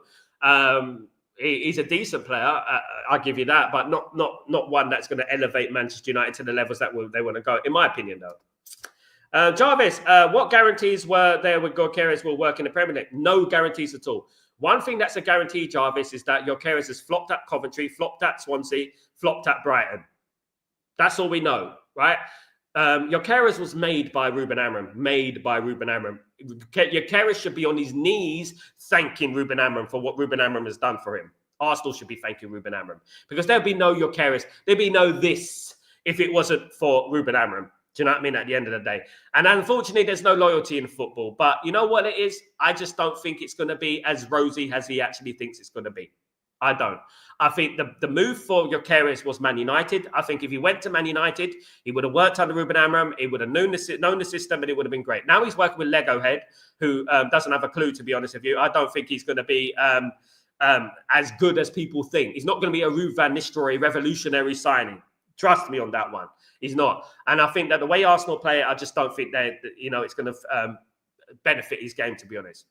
He's a decent player. I'll give you that. But not one that's going to elevate Manchester United to the levels that they want to go, in my opinion, though. Jarvis, what guarantees were there with Gyokeres will work in the Premier League? No guarantees at all. One thing that's a guarantee, Jarvis, is that Gyokeres has flopped at Coventry, flopped at Swansea, flopped at Brighton. That's all we know, right? Gyokeres was made by Ruben Amorim. Gyokeres should be on his knees thanking Ruben Amorim for what Ruben Amorim has done for him. Arsenal should be thanking Ruben Amorim because there'd be no Gyokeres. There'd be no this if it wasn't for Ruben Amorim. Do you know what I mean? At the end of the day. And unfortunately, there's no loyalty in football. But you know what it is? I just don't think it's going to be as rosy as he actually thinks it's going to be. I don't. I think the move for Gyokeres was Man United. I think if he went to Man United, he would have worked under Ruben Amorim. He would have known the system, and it would have been great. Now he's working with Lego Head, who doesn't have a clue, to be honest with you. I don't think he's going to be as good as people think. He's not going to be a Ruud van Nistelrooy revolutionary signing. Trust me on that one. He's not. And I think that the way Arsenal play it, I just don't think that, it's going to benefit his game, to be honest.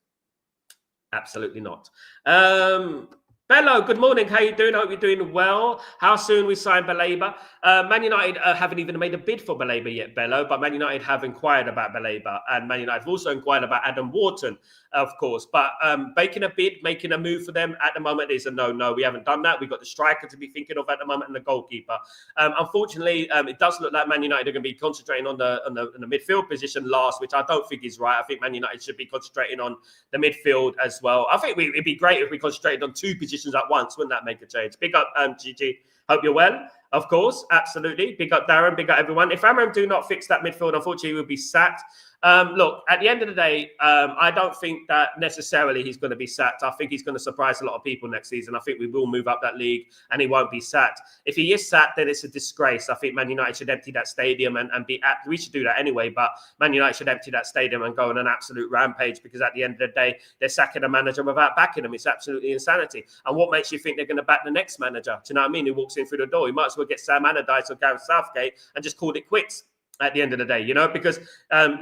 Absolutely not. Bello, good morning. How you doing? Hope you're doing well. How soon we sign Baleba? Man United haven't even made a bid for Baleba yet, Bello, but Man United have inquired about Baleba, and Man United have also inquired about Adam Wharton, of course. But making a bid, making a move for them at the moment is a no. We haven't done that. We've got the striker to be thinking of at the moment and the goalkeeper. Unfortunately, it does look like Man United are going to be concentrating on the midfield position last, which I don't think is right. I think Man United should be concentrating on the midfield as well. I think it'd be great if we concentrated on two positions at once. Wouldn't that make a change? Big up, Gigi. Hope you're well. Of course, absolutely. Big up, Darren. Big up, everyone. If Amorim do not fix that midfield, unfortunately, he will be sacked. Look, at the end of the day, I don't think that necessarily he's going to be sacked. I think he's going to surprise a lot of people next season. I think we will move up that league and he won't be sacked. If he is sacked, then it's a disgrace. I think Man United should empty that stadium and be at, we should do that anyway, but Man United should empty that stadium and go on an absolute rampage because at the end of the day, they're sacking a manager without backing him. It's absolutely insanity. And what makes you think they're going to back the next manager? Do you know what I mean? Who walks in through the door? You might as well get Sam Allardyce or Gareth Southgate and just call it quits. At the end of the day, because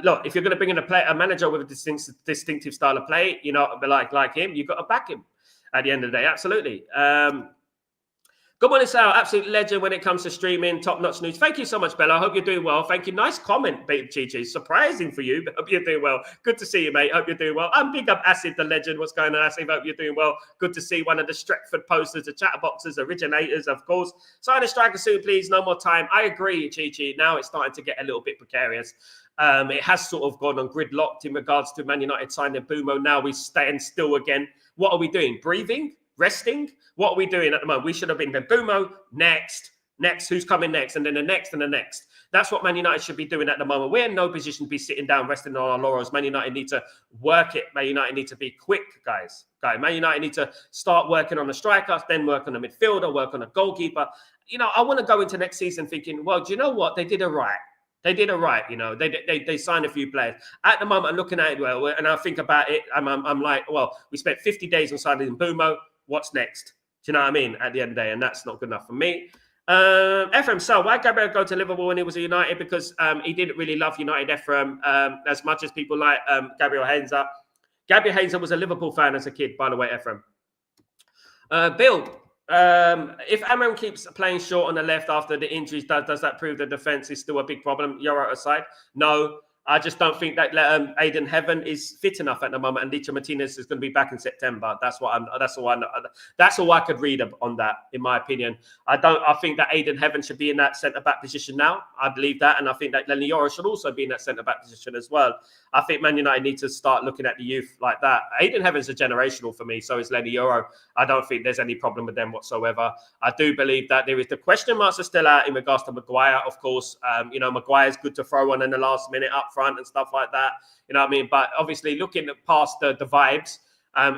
look, if you're going to bring in a manager with a distinctive style of play, like him, you've got to back him. At the end of the day, absolutely. Good morning, Sal. Absolute legend when it comes to streaming, top-notch news. Thank you so much, Bella. I hope you're doing well. Thank you. Nice comment, Babe Chichi. Surprising for you, but hope you're doing well. Good to see you, mate. Hope you're doing well. I'm big up Acid, the legend. What's going on, Acid? Hope you're doing well. Good to see one of the Stretford posters, the Chatterboxers, originators, of course. Sign a striker soon, please. No more time. I agree, Chichi. Now it's starting to get a little bit precarious. It has sort of gone on gridlocked in regards to Man United signing Bumo. Now we stand still again. What are we doing? Breathing? Resting? What are we doing at the moment? We should have been the Bumo, next, who's coming next, and then the next and the next. That's what Man United should be doing at the moment. We're in no position to be sitting down, resting on our laurels. Man United need to work it. Man United need to be quick, guys. Man United need to start working on the striker, then work on the midfielder, work on the goalkeeper. I want to go into next season thinking, well, do you know what? They did it right. They did it right, They signed a few players. At the moment, I'm looking at it well, and I think about it. I'm like, well, we spent 50 days on signing Bumo. What's next? Do you know what I mean? At the end of the day, and that's not good enough for me. Ephraim, so why Gabriel go to Liverpool when he was at United? Because he didn't really love United, Ephraim, as much as people like Gabriel Heinze. Gabriel Heinze was a Liverpool fan as a kid, by the way, Ephraim. Bill, if Amorim keeps playing short on the left after the injuries, does that prove the defence is still a big problem? You're out aside. No. I just don't think that Aiden Heaven is fit enough at the moment, and Licha Martinez is going to be back in September. That's all I could read on that, in my opinion. I think that Aiden Heaven should be in that centre back position now. I believe that, and I think that Lenny Yoro should also be in that centre back position as well. I think Man United need to start looking at the youth like that. Aiden Heaven's a generational for me, so is Lenny Yoro. I don't think there's any problem with them whatsoever. I do believe that there is the question marks are still out in regards to Maguire, of course. Maguire's good to throw on in the last minute up front and stuff like that. You know what I mean? But obviously, looking past the vibes,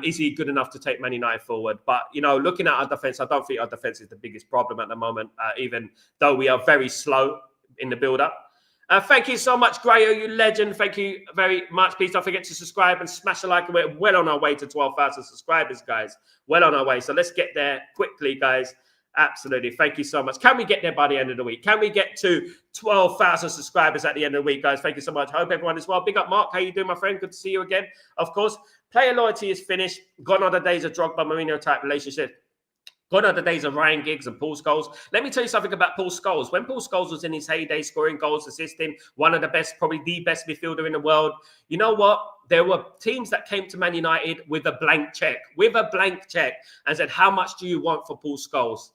is he good enough to take Man United forward? But, looking at our defence, I don't think our defence is the biggest problem at the moment, even though we are very slow in the build-up. Thank you so much, Grayo, you legend. Thank you very much. Please don't forget to subscribe and smash a like. We're well on our way to 12,000 subscribers, guys. Well on our way. So let's get there quickly, guys. Absolutely. Thank you so much. Can we get there by the end of the week? Can we get to 12,000 subscribers at the end of the week, guys? Thank you so much. I hope everyone is well. Big up, Mark. How you doing, my friend? Good to see you again. Of course, player loyalty is finished. Gone are the days of Drogba, Mourinho type relationship. Gone are the days of Ryan Giggs and Paul Scholes. Let me tell you something about Paul Scholes. When Paul Scholes was in his heyday, scoring goals, assisting, one of the best, probably the best midfielder in the world, you know what? There were teams that came to Man United with a blank check, and said, how much do you want for Paul Scholes?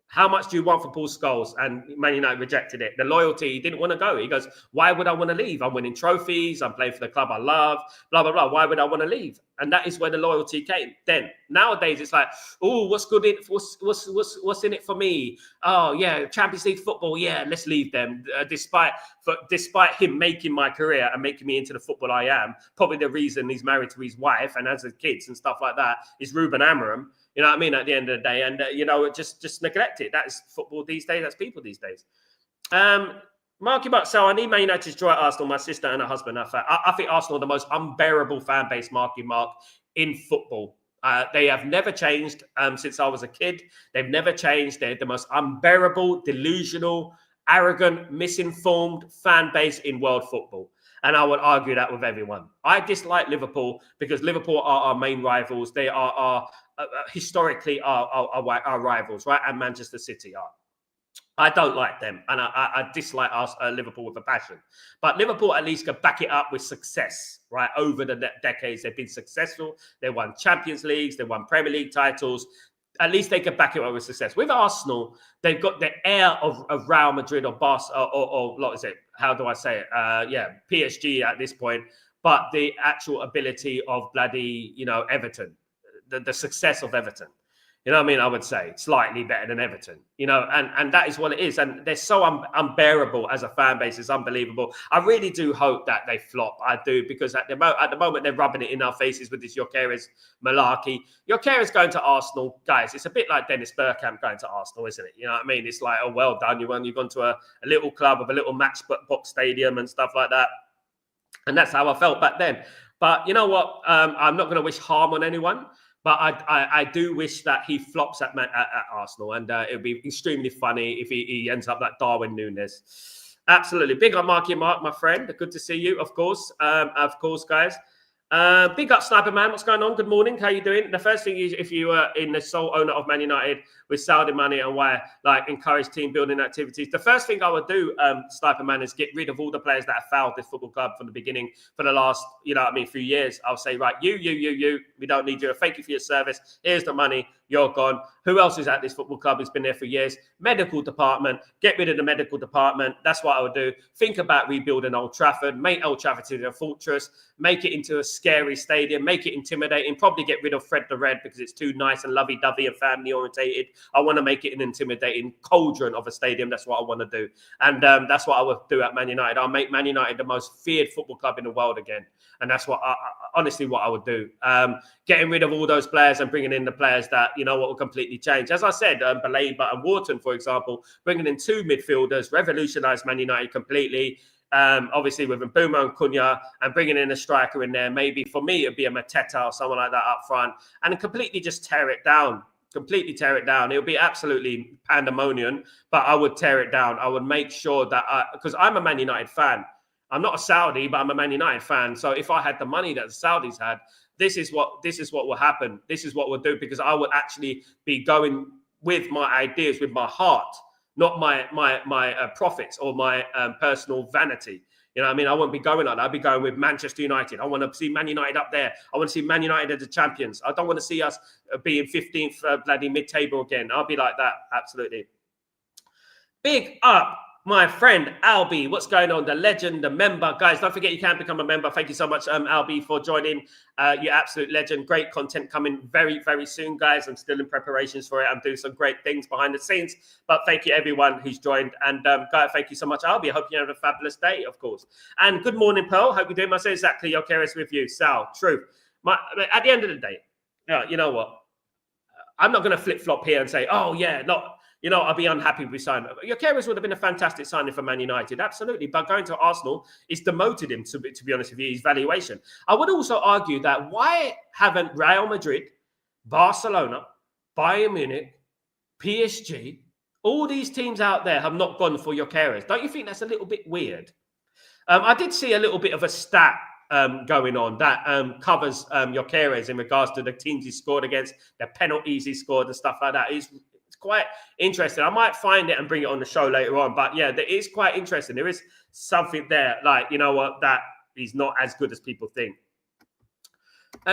How much do you want for Paul Scholes? And Man United rejected it. The loyalty, he didn't want to go. He goes, why would I want to leave? I'm winning trophies. I'm playing for the club I love, blah, blah, blah. Why would I want to leave? And that is where the loyalty came. Then nowadays it's like, oh, what's good in what's in it for me? Oh yeah, Champions League football. Yeah, let's leave them. Despite him making my career and making me into the football I am, probably the reason he's married to his wife and has kids and stuff like that is Ruben Amorim. You know what I mean? At the end of the day, and just neglect it. That is football these days. That's people these days. Marky Buck, so I need Man United to draw at Arsenal. My sister and her husband are fan. I think Arsenal are the most unbearable fan base, Marky Mark, in football. They have never changed since I was a kid. They've never changed. They're the most unbearable, delusional, arrogant, misinformed fan base in world football. And I would argue that with everyone. I dislike Liverpool because Liverpool are our main rivals. They are historically our rivals, right? And Manchester City are. I don't like them, and I dislike Liverpool with a passion. But Liverpool at least could back it up with success, right? Over the decades, they've been successful. They won Champions Leagues, they won Premier League titles. At least they could back it up with success. With Arsenal, they've got the air of Real Madrid or Barca, or what is it? How do I say it? PSG at this point. But the actual ability of bloody, Everton, the success of Everton. You know what I mean? I would say slightly better than Everton, and that is what it is. And they're so unbearable as a fan base. It's unbelievable. I really do hope that they flop. I do, because at the moment, they're rubbing it in our faces with this Gyokeres malarkey. Gyokeres going to Arsenal, guys, it's a bit like Dennis Bergkamp going to Arsenal, isn't it? You know what I mean? It's like, oh, well done. You've gone to a little club with a little matchbox stadium and stuff like that. And that's how I felt back then. But you know what? I'm not going to wish harm on anyone. But I do wish that he flops at Arsenal, and it would be extremely funny if he ends up like Darwin Núñez. Absolutely. Big up Marky Mark, my friend. Good to see you, of course. Guys. Big up Sniper Man. What's going on? Good morning. How you doing? The first thing is, if you were in the sole owner of Man United with Saudi money and why encourage team building activities, the first thing I would do, Sniper Man, is get rid of all the players that have fouled this football club from the beginning for the last, few years. I'll say, right, you, we don't need you. Thank you for your service. Here's the money. You're gone. Who else is at this football club? It's been there for years. Medical department. Get rid of the medical department. That's what I would do. Think about rebuilding Old Trafford. Make Old Trafford into a fortress. Make it into a scary stadium. Make it intimidating. Probably get rid of Fred the Red because it's too nice and lovey-dovey and family-orientated. I want to make it an intimidating cauldron of a stadium. That's what I want to do. And that's what I would do at Man United. I'll make Man United the most feared football club in the world again. And that's what honestly what I would do. Getting rid of all those players and bringing in the players that, what will completely change. As I said, Baleba and Wharton, for example, bringing in two midfielders, revolutionised Man United completely. Obviously with Mbeumo and Cunha, and bringing in a striker in there. Maybe for me, it'd be a Mateta or someone like that up front, and completely just tear it down. Completely tear it down. It would be absolutely pandemonium, but I would tear it down. I would make sure that because I'm a Man United fan. I'm not a Saudi, but I'm a Man United fan. So if I had the money that the Saudis had, this is what will happen. This is what we'll do, because I would actually be going with my ideas, with my heart, not my profits or my personal vanity. You know what I mean? I won't be going on. I'll be going with Manchester United. I want to see Man United up there. I want to see Man United as the champions. I don't want to see us being 15th bloody mid-table again. I'll be like that. Absolutely. Big up, my friend Albie. What's going on? The legend, the member. Guys, don't forget you can become a member. Thank you so much, Albie, for joining. You absolute legend. Great content coming very, very soon, guys. I'm still in preparations for it. I'm doing some great things behind the scenes. But thank you, everyone who's joined. And guys, thank you so much, Albie. I hope you have a fabulous day, of course. And good morning, Pearl. Hope you're doing myself exactly. Gyokeres with you. Sal, truth. At the end of the day, you know what? I'm not going to flip-flop here and say, oh, yeah, not... I'll be unhappy with signing. Gyokeres would have been a fantastic signing for Man United, absolutely. But going to Arsenal, it's demoted him, to be honest with you, his valuation. I would also argue that why haven't Real Madrid, Barcelona, Bayern Munich, PSG, all these teams out there have not gone for Gyokeres. Don't you think that's a little bit weird? I did see a little bit of a stat going on that covers Gyokeres in regards to the teams he scored against, the penalties he scored and stuff like that. It's quite interesting. I might find it and bring it on the show later on. But yeah, it is quite interesting. There is something there, like, you know what, that he's not as good as people think.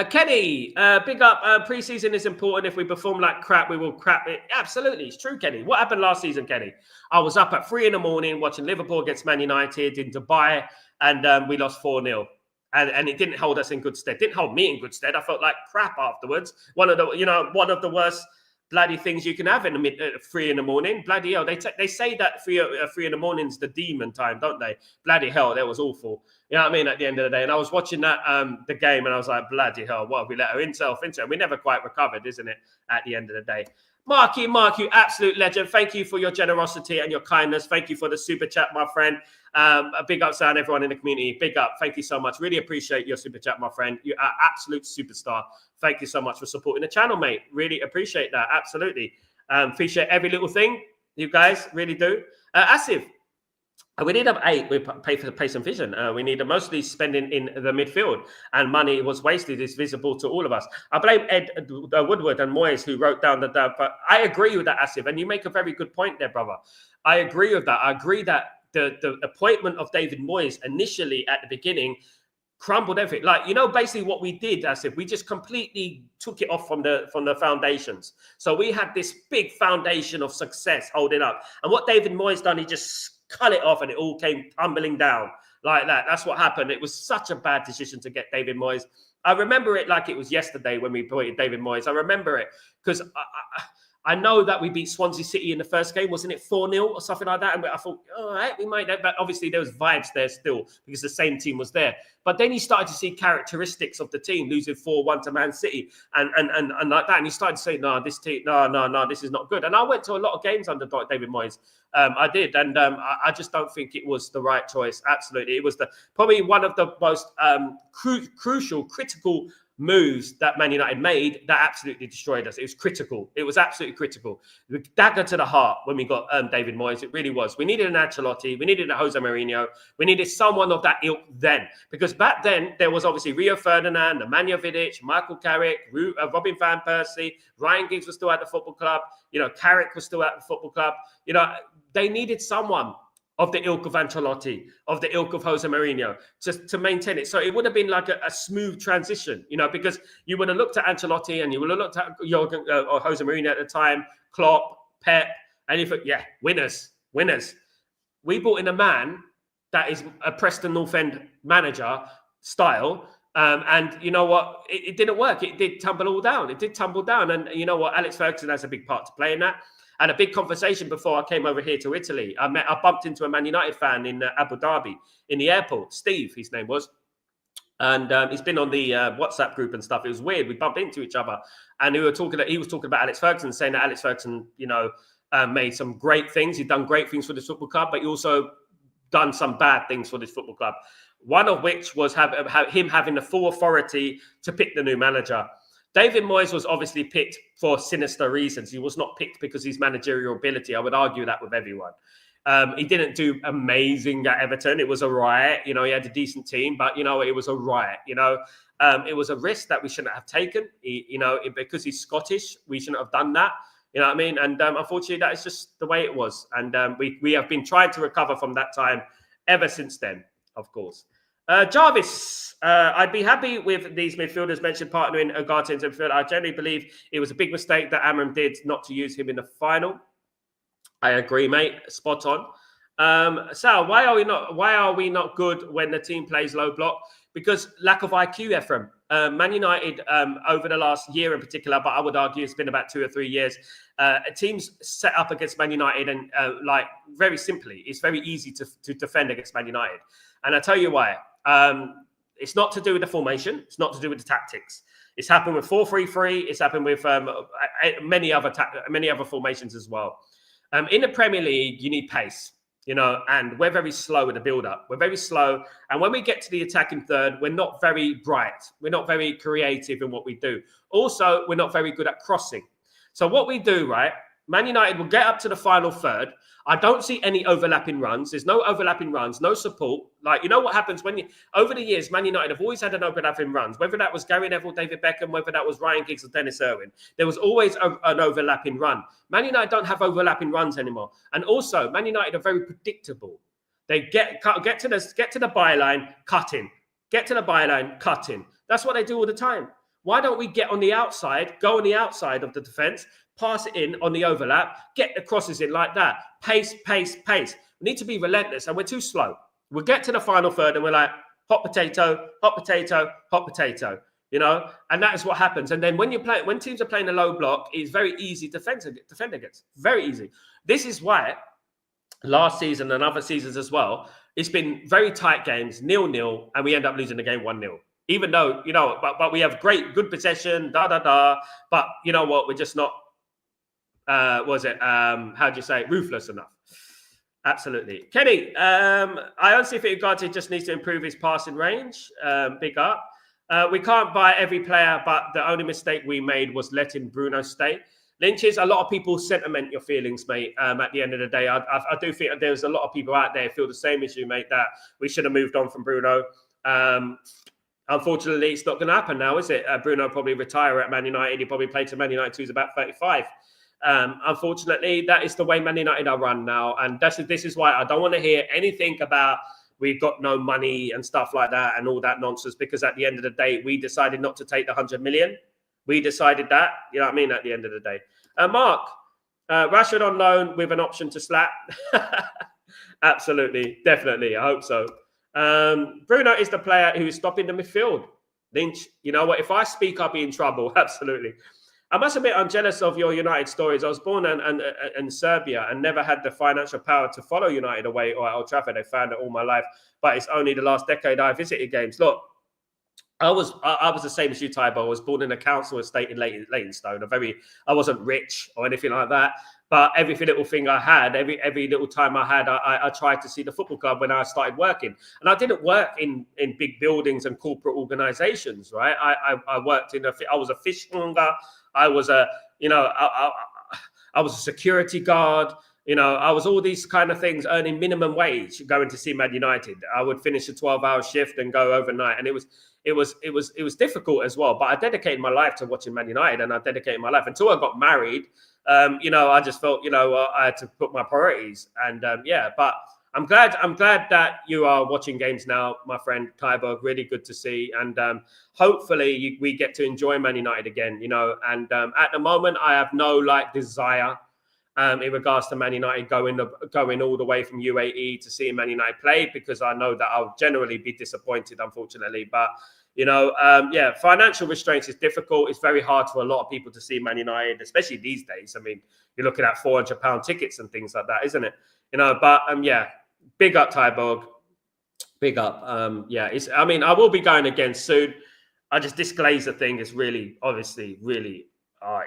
Kenny, big up. Preseason is important. If we perform like crap, we will crap it. Absolutely. It's true, Kenny. What happened last season, Kenny? I was up at 3 a.m. watching Liverpool against Man United in Dubai, and we lost 4-0. And it didn't hold us in good stead. Didn't hold me in good stead. I felt like crap afterwards. One of the worst bloody things you can have in the 3 a.m. Bloody hell. They say that 3 a.m. is the demon time, don't they? Bloody hell. That was awful. You know what I mean? At the end of the day. And I was watching that the game and I was like, bloody hell, what have we let ourselves into? And we never quite recovered, isn't it? At the end of the day. Mark, you absolute legend. Thank you for your generosity and your kindness. Thank you for the super chat, my friend. A big up, Sam, everyone in the community. Big up. Thank you so much. Really appreciate your super chat, my friend. You're an absolute superstar. Thank you so much for supporting the channel, mate. Really appreciate that. Absolutely. Appreciate every little thing. You guys really do. Asif, we need 8. We pay for the pace and vision. We need mostly spending in the midfield, and money was wasted. Is visible to all of us. I blame Ed Woodward and Moyes, who wrote down the. But I agree with that, Asif, and you make a very good point there, brother. I agree with that. I agree that the appointment of David Moyes initially at the beginning crumbled everything. Like, basically what we did, Asif, we just completely took it off from the foundations. So we had this big foundation of success holding up, and what David Moyes done, he just cut it off and it all came tumbling down like that. That's what happened. It was such a bad decision to get David Moyes. I remember it like it was yesterday when we appointed David Moyes. I remember it because I know that we beat Swansea City in the first game. Wasn't it 4-0 or something like that? And I thought, all right, we might. But obviously there was vibes there still because the same team was there. But then you started to see characteristics of the team losing 4-1 to Man City and like that. And you started to say, no, this team, no, this is not good. And I went to a lot of games under David Moyes. I did. And I just don't think it was the right choice. Absolutely. It was probably one of the most crucial, critical moves that Man United made that absolutely destroyed us. It was critical. It was absolutely critical. The dagger to the heart when we got David Moyes. It really was. We needed an Ancelotti. We needed a Jose Mourinho. We needed someone of that ilk then. Because back then, there was obviously Rio Ferdinand, Nemanja Vidic, Michael Carrick, Robin van Persie, Ryan Giggs was still at the football club. Carrick was still at the football club. They needed someone of the ilk of Ancelotti, of the ilk of Jose Mourinho, just to maintain it. So it would have been like a smooth transition, because you would have looked at Ancelotti and you would have looked at Jurgen or Jose Mourinho at the time, Klopp, Pep, and you thought, yeah, winners. We brought in a man that is a Preston North End manager style, and you know what? It didn't work. It did tumble all down. It did tumble down. And you know what? Alex Ferguson has a big part to play in that. And a big conversation before I came over here to Italy. I bumped into a Man United fan in Abu Dhabi in the airport. Steve, his name was. And he's been on the WhatsApp group and stuff. It was weird. We bumped into each other. And he was talking about Alex Ferguson, saying that Alex Ferguson, made some great things. He'd done great things for this football club, but he also done some bad things for this football club. One of which was him having the full authority to pick the new manager. David Moyes was obviously picked for sinister reasons. He was not picked because of his managerial ability. I would argue that with everyone. He didn't do amazing at Everton. It was a riot. He had a decent team, but, it was a riot. It was a risk that we shouldn't have taken. Because he's Scottish, we shouldn't have done that. You know what I mean? And unfortunately, that is just the way it was. And we have been trying to recover from that time ever since then, of course. Jarvis, I'd be happy with these midfielders mentioned partnering Gyokeres and midfield. I generally believe it was a big mistake that Amorim did not to use him in the final. I agree, mate. Spot on. Sal, why are we not good when the team plays low block? Because lack of IQ, Ephraim. Man United, over the last year in particular, but I would argue it's been about 2 or 3 years, teams set up against Man United and very simply, it's very easy to defend against Man United. And I tell you why. It's not to do with the formation. It's not to do with the tactics. It's happened with 4-3-3. It's happened with many other formations as well. In the Premier League, you need pace, and we're very slow in the build-up. We're very slow. And when we get to the attacking third, we're not very bright. We're not very creative in what we do. Also, we're not very good at crossing. So what we do, right, Man United will get up to the final third. I don't see any overlapping runs. There's no overlapping runs, no support. Like, you know what happens when over the years, Man United have always had an overlapping runs, whether that was Gary Neville, David Beckham, whether that was Ryan Giggs or Dennis Irwin. There was always an overlapping run. Man United don't have overlapping runs anymore. And also, Man United are very predictable. They get to the byline, cutting. Get to the byline, cutting. That's what they do all the time. Why don't we get on the outside, go on the outside of the defense, pass it in on the overlap, get the crosses in like that. Pace, pace, pace. We need to be relentless, and we're too slow. We'll get to the final third, and we're like, hot potato, hot potato, hot potato. You know, and that is what happens. And then when teams are playing a low block, it's very easy to defend against. Very easy. This is why last season and other seasons as well, it's been very tight games, 0-0, and we end up losing the game 1-0. Even though, you know, but we have good possession, but you know what, we're just not, how do you say, ruthless enough. Absolutely. Kenny, I honestly think Ugarte just needs to improve his passing range. Big up. We can't buy every player, but the only mistake we made was letting Bruno stay. Lynches, a lot of people sentiment your feelings, mate. At the end of the day, I do think there's a lot of people out there who feel the same as you, mate, that we should have moved on from Bruno. Unfortunately, it's not going to happen now, is it? Bruno probably retire at Man United. He probably played to Man United till he's about 35. Unfortunately, that is the way Man United are run now. And this is why I don't want to hear anything about we've got no money and stuff like that and all that nonsense, because at the end of the day, we decided not to take the 100 million. We decided that, you know what I mean, at the end of the day. Mark, Rashford on loan with an option to slap. Absolutely, definitely. I hope so. Bruno is the player who is stopping the midfield. Lynch, you know what? If I speak, I'll be in trouble. Absolutely. I must admit, I'm jealous of your United stories. I was born in Serbia and never had the financial power to follow United away or at Old Trafford. I found it all my life, but it's only the last decade I visited games. Look, I was the same as you, Tybo. I was born in a council estate in Leytonstone. I wasn't rich or anything like that, but every little thing I had, every little time I had, I tried to see the football club when I started working. And I didn't work in big buildings and corporate organizations, right? I worked I was a fishmonger. I was I was a security guard. You know, I was all these kind of things, earning minimum wage, going to see Man United. I would finish a 12-hour shift and go overnight, and it was difficult as well. But I dedicated my life to watching Man United, and I dedicated my life until I got married. I just felt, I had to put my priorities, and But I'm glad that you are watching games now, my friend Tyberg. Really good to see, and hopefully we get to enjoy Man United again. And at the moment, I have no desire. In regards to Man United going all the way from UAE to seeing Man United play, because I know that I'll generally be disappointed, unfortunately. But, financial restraints is difficult. It's very hard for a lot of people to see Man United, especially these days. I mean, you're looking at £400 tickets and things like that, isn't it? Big up, Tyborg. Big up. I will be going again soon. This Glazer thing is really, obviously, really...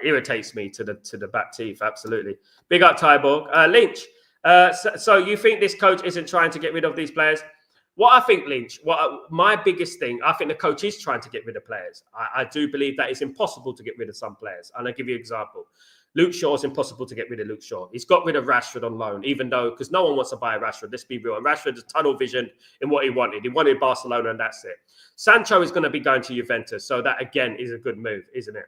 irritates me to the back teeth. Absolutely. Big up, Tyborg. Lynch, so you think this coach isn't trying to get rid of these players? What I think, Lynch, my biggest thing, I think the coach is trying to get rid of players. I do believe that it's impossible to get rid of some players. And I'll give you an example. Luke Shaw is impossible to get rid of Luke Shaw. He's got rid of Rashford on loan, because no one wants to buy Rashford. Let's be real. And Rashford is tunnel vision in what he wanted. He wanted Barcelona, and that's it. Sancho is going to be going to Juventus. So that, again, is a good move, isn't it?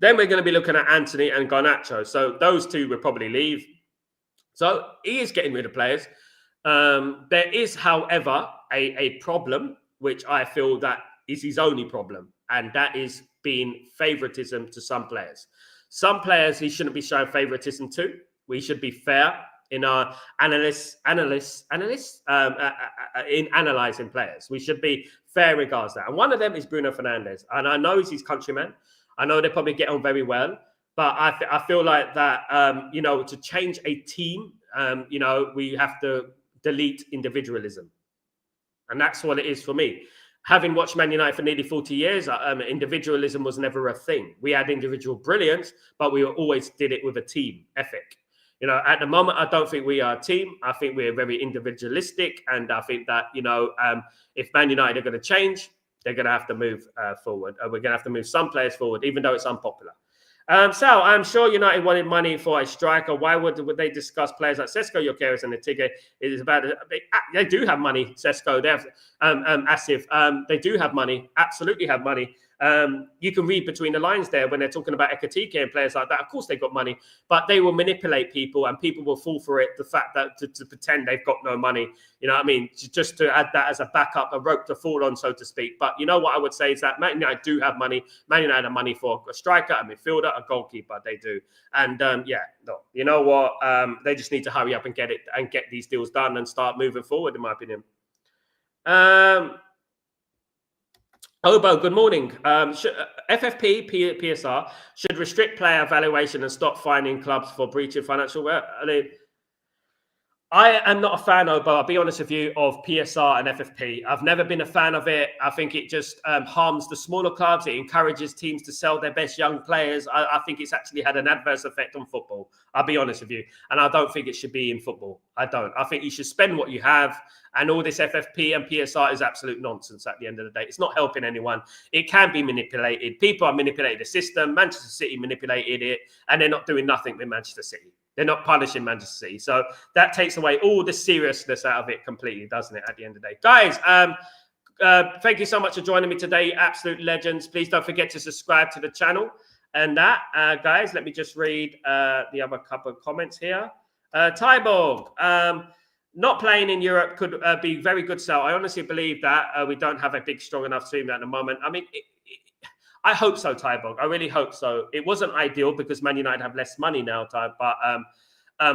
Then we're going to be looking at Anthony and Garnacho. So those two will probably leave. So he is getting rid of players. There is, however, a problem, which I feel that is his only problem. And that is being favoritism to some players. Some players he shouldn't be showing favoritism to. We should be fair in our in analysing players. We should be fair in regards to that. And one of them is Bruno Fernandes. And I know he's his countryman. I know they probably get on very well, but I feel like that, to change a team, we have to delete individualism. And that's what it is for me. Having watched Man United for nearly 40 years, individualism was never a thing. We had individual brilliance, but we always did it with a team ethic. At the moment, I don't think we are a team. I think we're very individualistic. And I think that, if Man United are going to change, they're going to have to move forward. We're going to have to move some players forward, even though it's unpopular. Sal, I'm sure United wanted money for a striker. Why would they discuss players like Sesko, Gyokeres and Rethinking? It is about they do have money. Sesko, they have Asif. They do have money. Absolutely have money. You can read between the lines there when they're talking about Ekatike and players like that. Of course, they've got money, but they will manipulate people, and people will fall for it. The fact that to pretend they've got no money, you know what I mean? Just to add that as a backup, a rope to fall on, so to speak. But you know what I would say is that Man United do have money. Man United have money for a striker, a midfielder, a goalkeeper. They do, and you know what? They just need to hurry up and get these deals done and start moving forward. In my opinion. Obo, good morning. FFP, PSR should restrict player evaluation and stop fining clubs for breaching financial. I am not a fan, Obo, I'll be honest with you, of PSR and FFP. I've never been a fan of it. I think it just harms the smaller clubs. It encourages teams to sell their best young players. I think it's actually had an adverse effect on football. I'll be honest with you. And I don't think it should be in football. I don't. I think you should spend what you have. And all this FFP and PSR is absolute nonsense at the end of the day. It's not helping anyone. It can be manipulated. People are manipulating the system. Manchester City manipulated it. And they're not doing nothing with Manchester City. They're not punishing Manchester City. So that takes away all the seriousness out of it completely, doesn't it, at the end of the day? Guys, thank you so much for joining me today. Absolute legends. Please don't forget to subscribe to the channel. And that, guys, let me just read the other couple of comments here. Tyborg, not playing in Europe could be very good sell. I honestly believe that we don't have a big, strong enough team at the moment. I mean, I hope so, Tyborg. I really hope so. It wasn't ideal because Man United have less money now, Ty. But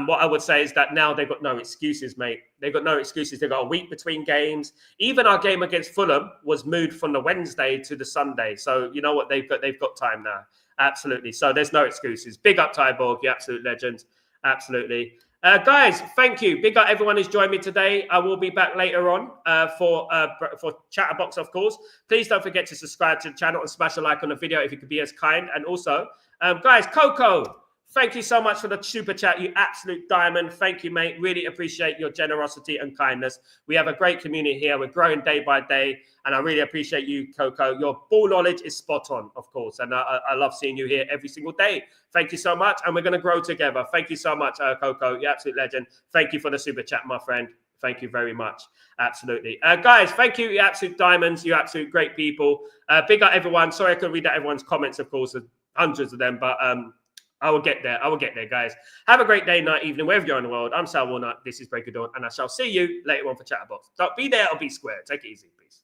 what I would say is that now they've got no excuses, mate. They've got no excuses. They've got a week between games. Even our game against Fulham was moved from the Wednesday to the Sunday. So you know what? They've got time now. Absolutely. So there's no excuses. Big up, Tyborg, you absolute legend. Absolutely. Guys, thank you. Big up everyone who's joined me today. I will be back later on for Chatterboxer, of course. Please don't forget to subscribe to the channel and smash a like on the video if you could be as kind. And also, guys, Coco, thank you so much for the super chat. You absolute diamond. Thank you, mate. Really appreciate your generosity and kindness. We have a great community here. We're growing day by day. And I really appreciate you, Coco. Your ball knowledge is spot on, of course. And I love seeing you here every single day. Thank you so much. And we're going to grow together. Thank you so much, Coco. You're absolute legend. Thank you for the super chat, my friend. Thank you very much. Absolutely. Guys, thank you. You absolute diamonds. You absolute great people. Big up everyone. Sorry I couldn't read out everyone's comments, of course. There's hundreds of them. But I will get there. I will get there, guys. Have a great day, night, evening, wherever you're in the world. I'm Sal Warner. This is Break of Dawn. And I shall see you later on for Chatterbox. Don't be there or be square. Take it easy. Peace.